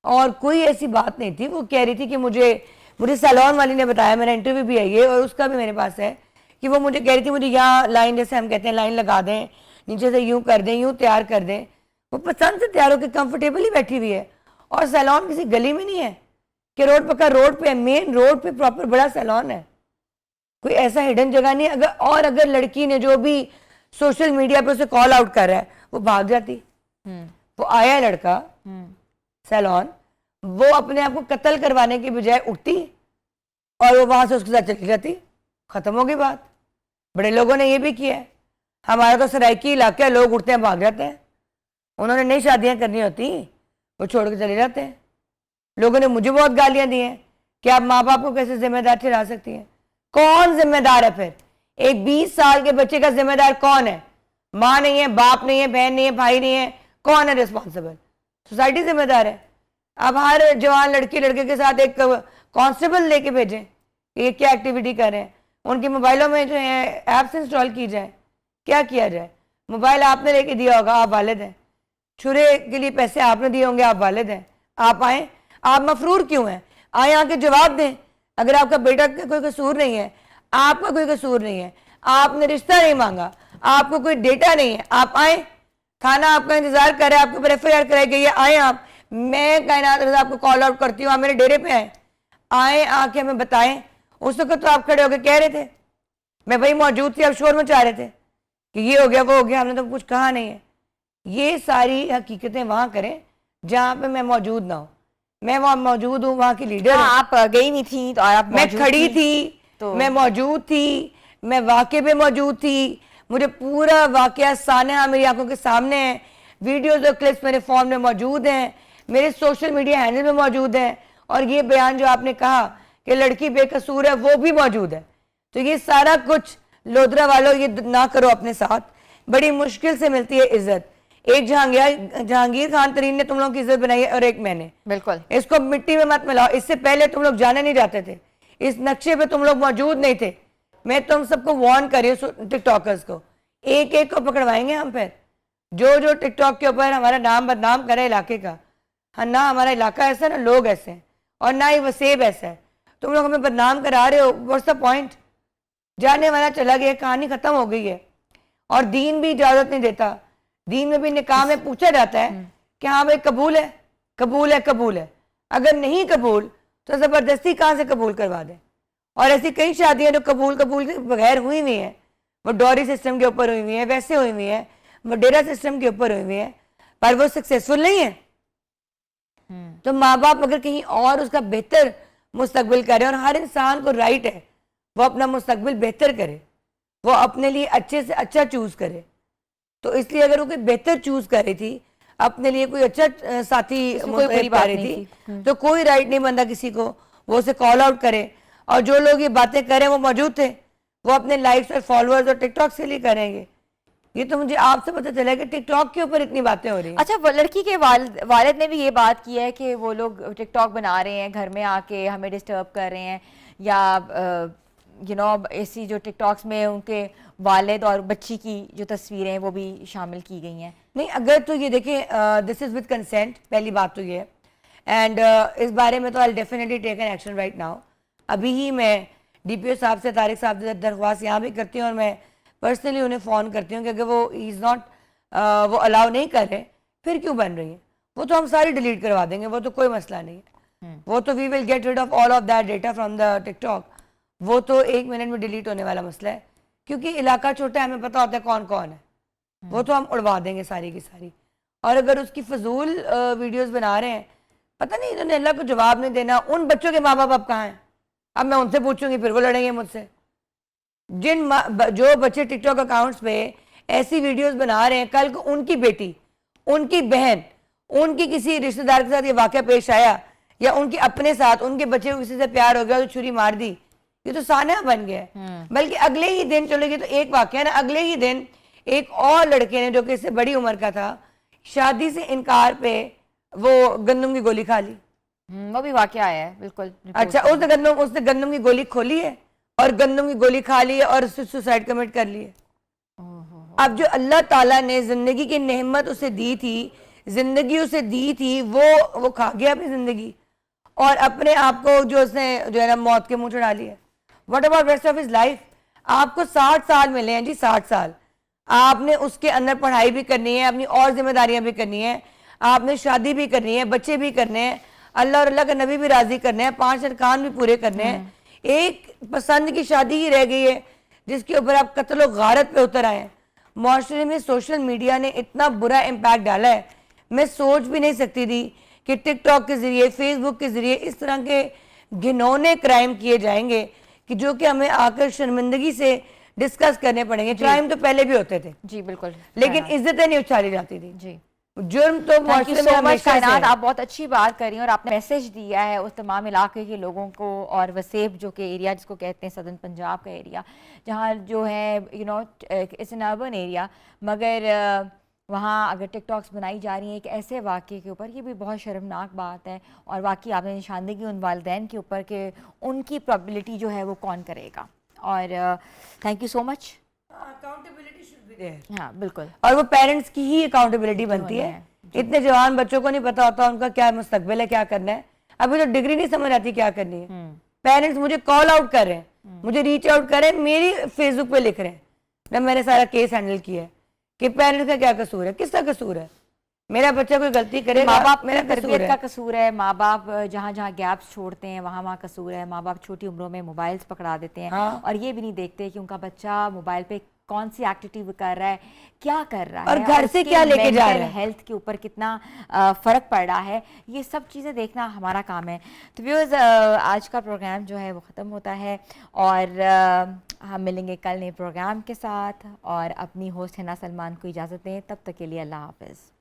और कोई ऐसी बात नहीं थी। वो कह रही थी कि मुझे सैलून वाली ने बताया, मेरा इंटरव्यू भी है ये और उसका भी मेरे पास है, कि वो मुझे कह रही थी मुझे यहाँ लाइन, जैसे हम कहते हैं लाइन लगा दें, नीचे से यूँ कर दें, यूँ तैयार कर दें। वो पसंद से तैयार होकर कंफर्टेबली बैठी हुई है, और सैलून किसी गली में नहीं है कि रोड पक्का रोड पे है, मेन रोड पे प्रॉपर बड़ा सैलून है, कोई ऐसा हिडन जगह नहीं है। अगर लड़की ने जो भी सोशल मीडिया पे उसे कॉल आउट कर रहा है, वो भाग जाती। वो आया लड़का सैलून, वो अपने आप को कत्ल करवाने की बजाय उठती और वो वहां से उसके साथ चली जाती, खत्म हो गई बात। बड़े लोगों ने ये भी किया है, हमारा तो सराइकी इलाका है, लोग उठते हैं भाग जाते हैं। उन्होंने नई शादियां करनी होती वो छोड़ के चले जाते हैं। लोगों ने मुझे बहुत गालियां दी हैं कि आप माँ बाप को कैसे जिम्मेदार ठहरा सकती हैं। कौन जिम्मेदार है फिर? एक 20 साल के बच्चे का जिम्मेदार कौन है? माँ नहीं है, बाप नहीं है, बहन नहीं है, भाई नहीं है, कौन है रिस्पॉन्सिबल? सोसाइटी जिम्मेदार है। अब हर जवान लड़की लड़के के साथ एक कांस्टेबल लेके भेजें, ये क्या एक्टिविटी कर रहे हैं। उनके मोबाइलों में जो है ऐप्स इंस्टॉल की जाए, क्या किया जाए? मोबाइल आपने लेके दिया होगा, आप वालिद हैं। छुरे के लिए पैसे आपने दिए होंगे, आप वालिद हैं। आप आए, आप मफरूर क्यों हैं? आए आके जवाब दें। अगर आपका बेटा का कोई कसूर नहीं है, आपका कोई कसूर नहीं है, आपने रिश्ता नहीं मांगा, आपको कोई डेटा नहीं है, आप आए, थाना आपका इंतजार करे, आपके ऊपर FIR कराई गई है, आए आप। मैं कायनात रज़ा आपको कॉल आउट करती हूँ, आप मेरे डेरे पे आए, आके हमें बताएं। उस वक्त तो आप खड़े होकर कह रहे थे, मैं वही मौजूद थी, आप शोर मचा रहे थे कि ये हो गया वो हो गया, हमने तो कुछ कहा नहीं है। ये सारी हकीकतें वहाँ करें जहाँ पे मैं मौजूद ना हूँ। मैं वहाँ मौजूद हूँ, वहाँ की लीडर हूँ। आप गई नहीं थी तो और आप मैं मौजूद खड़ी थी। थी, तो मैं मौजूद थी, मैं वाक़े पे मौजूद थी। मुझे पूरा वाक़या सानहा मेरी आंखों के सामने है। वीडियोस और क्लिप्स मेरे फ़ोन में मौजूद हैं, मेरे सोशल मीडिया हैंडल में मौजूद हैं। और ये बयान जो आपने कहा कि लड़की बेकसूर है, वो भी मौजूद है। तो ये सारा कुछ लोधरा वालों ये ना करो अपने साथ। बड़ी मुश्किल से मिलती है इज्जत। एक जहांगीर खान तरीन ने तुम लोगों की इज्जत बनाई है और एक मैंने। बिल्कुल। इसको मिट्टी में मत मिलाओ। इससे पहले तुम लोग जाने नहीं जाते थे, इस नक्शे पे तुम लोग मौजूद नहीं थे। मैं तुम सबको वार्न कर रही हूँ, टिकटॉकर्स को एक एक को पकड़वाएंगे हम। फिर जो टिकटॉक के ऊपर हमारा नाम बदनाम करे इलाके का, हाँ ना हमारा इलाका ऐसा है, ना लोग ऐसे हैं, और ना ही वसेब ऐसा है। तुम लोग हमें बदनाम करा रहे हो। What's the point? जाने वाला चला गया, कहानी खत्म हो गई है। और दीन भी इजाजत नहीं देता। दीन में भी निकाह में पूछा जाता है कि हाँ भाई कबूल है, कबूल है, कबूल है। अगर नहीं कबूल तो ज़बरदस्ती कहाँ से कबूल करवा दें। और ऐसी कई शादियाँ जो कबूल के बगैर हुई हुई हैं, वो डॉरी सिस्टम के ऊपर हुई हुई हैं, वैसे हुई हुई हैं, वडेरा सिस्टम के ऊपर हुई हुई हैं, पर वो सक्सेसफुल नहीं है। तो माँ बाप अगर कहीं और उसका बेहतर मुस्तकबिल करे, और हर इंसान को राइट है वो अपना मुस्तकबिल बेहतर करे, वो अपने लिए अच्छे से अच्छा चूज़ करे। तो इसलिए अगर वो कोई बेहतर चूज़ कर रही थी, अपने लिए कोई अच्छा साथी कोई बुरी बात नहीं थी, तो कोई राइट नहीं बनता किसी को वो उसे कॉल आउट करे। और जो लोग ये बातें करें वो मौजूद थे, वो अपने लाइक्स और फॉलोअर्स और टिकटॉक से लिए करेंगे। ये तो मुझे आपसे पता चला कि टिकटॉक के ऊपर इतनी बातें हो रही हैं। अच्छा, वो लड़की के वालिद ने भी ये बात की है कि वो लोग टिकटॉक बना रहे हैं, घर में आके हमें डिस्टर्ब कर रहे हैं, या ऐसी जो टिकटॉक्स में उनके वालिद और बच्ची की जो तस्वीरें हैं वो भी शामिल की गई हैं। नहीं, अगर तो ये देखें, दिस इज़ विद कंसेंट, पहली बात तो ये है। एंड इस बारे में तो I definitely take an action right now. अभी ही मैं DPO साहब से, तारिक साहब से दरख्वास्त यहाँ भी करती हूँ, और मैं पर्सनली उन्हें फ़ोन करती हूँ कि अगर वो इज़ नॉट वो अलाउ नहीं कर रहे, फिर क्यों बन रही है, वो तो हम सारी डिलीट करवा देंगे, वो तो कोई मसला नहीं है। वो तो we will get rid of all of that data from the TikTok. वो तो 1 मिनट में डिलीट होने वाला मसला है, क्योंकि इलाका छोटा है, हमें पता होता है कौन कौन है। वो तो हम उड़वा देंगे सारी की सारी। और अगर उसकी फजूल वीडियोस बना रहे हैं, पता नहीं इन्होंने अल्लाह को जवाब नहीं देना। उन बच्चों के माँ बाप अब कहाँ हैं? अब मैं उनसे पूछूंगी, फिर वो लड़ेंगे मुझसे। जो बच्चे टिकटॉक अकाउंट्स पे ऐसी वीडियोस बना रहे हैं, कल को उनकी बेटी, उनकी बहन, उनकी किसी रिश्तेदार के साथ ये वाक़या पेश आया, या उनके अपने साथ उनके बच्चे को किसी से प्यार हो गया तो छुरी मार दी, ये तो सानहा बन गया है। बल्कि अगले ही दिन, चलो ये तो एक वाक़या ना, अगले ही दिन एक और लड़के ने जो कि इससे बड़ी उम्र का था, शादी से इनकार पे वो गंदम की गोली खा ली। वो भी वाक़या आया है, बिल्कुल। अच्छा, उसने गंदम की गोली खोली है और गंदम की गोली खा ली है और उससे सुसाइड कमिट कर ली है। अब जो अल्लाह ताला ने जिंदगी की नेमत उसे दी थी, जिंदगी उसे दी थी, वो खा गया अपनी जिंदगी, और अपने आप को जो उसने जो है ना मौत के मुंह चढ़ा लिया। What about rest of his life? आपको 60 साल मिले हैं जी, 60 साल। आपने उसके अंदर पढ़ाई भी करनी है, अपनी और जिम्मेदारियां भी करनी है, आपने शादी भी करनी है, बच्चे भी करने हैं, अल्लाह और अल्लाह का नबी भी राजी करने हैं, 5 अरकान भी पूरे करने हैं। एक पसंद की शादी ही रह गई है जिसके ऊपर आप कत्ल और गारत पे उतर आए हैं। माशरे में सोशल मीडिया ने इतना बुरा इम्पैक्ट डाला है, मैं सोच भी नहीं सकती थी कि टिकटॉक के ज़रिए, फेसबुक के ज़रिए इस तरह के घिनौने क्राइम किए जाएंगे कि जो कि हमें आकर शर्मिंदगी से डिस्कस करने पड़ेंगे। क्राइम तो पहले भी होते थे, जी बिल्कुल, लेकिन इज्जतें नहीं उछाली जाती थी। जी जुर्म तो थैंक यू मुआशरे में सो मच हमेशा से कायनात, है। आप बहुत अच्छी बात कर रही हैं और आपने मैसेज दिया है उस तमाम इलाके के लोगों को, और वसेब जो कि एरिया जिसको कहते हैं सदर्न पंजाब का एरिया, जहाँ जो है इट्स एन अर्बन एरिया, मगर वहाँ अगर टिकटॉक्स बनाई जा रही हैं एक ऐसे वाक़े के ऊपर, ये भी बहुत शर्मनाक बात है। और वाकई आपने निशानदेही उन वालिदैन के ऊपर कि उनकी प्रोबेबिलिटी जो है वो कौन करेगा। और thank you so much. Accountability should be there. हाँ बिल्कुल, और वो पेरेंट्स की ही अकाउंटेबिलिटी बनती है। है। इतने जवान बच्चों को नहीं पता होता उनका क्या मुस्तकबिल है, क्या करना है। अभी तो डिग्री नहीं समझ आती क्या करनी है। पेरेंट्स मुझे कॉल आउट कर रहे हैं, मुझे रीच आउट कर रहे हैं, मेरी फेसबुक पे लिख रहे हैं जब मैंने सारा केस हैंडल किया है कि पेरेंट्स का क्या कसूर है, किसका कसूर है। मेरा बच्चा कोई गलती करेगा, माँ बाप मेरा मेरा कसूर तरबियत है। का कसूर है, माँ बाप जहाँ जहाँ गैप्स छोड़ते हैं वहाँ वहाँ कसूर है, माँ बाप छोटी उम्रों में मोबाइल्स पकड़ा देते हैं। हाँ। और ये भी नहीं देखते कि उनका बच्चा मोबाइल पे कौन सी एक्टिविटी कर रहा है, क्या कर रहा है, और घर से क्या लेके जा रहा है। हेल्थ के ऊपर कितना फ़र्क पड़ रहा है, ये सब चीज़ें देखना हमारा काम है। तो व्यूअर्स, आज का प्रोग्राम जो है वो ख़त्म होता है, और हम मिलेंगे कल नए प्रोग्राम के साथ। और अपनी होस्ट हिना सलमान को इजाज़त दें, तब तक के लिए अल्लाह हाफ़िज़।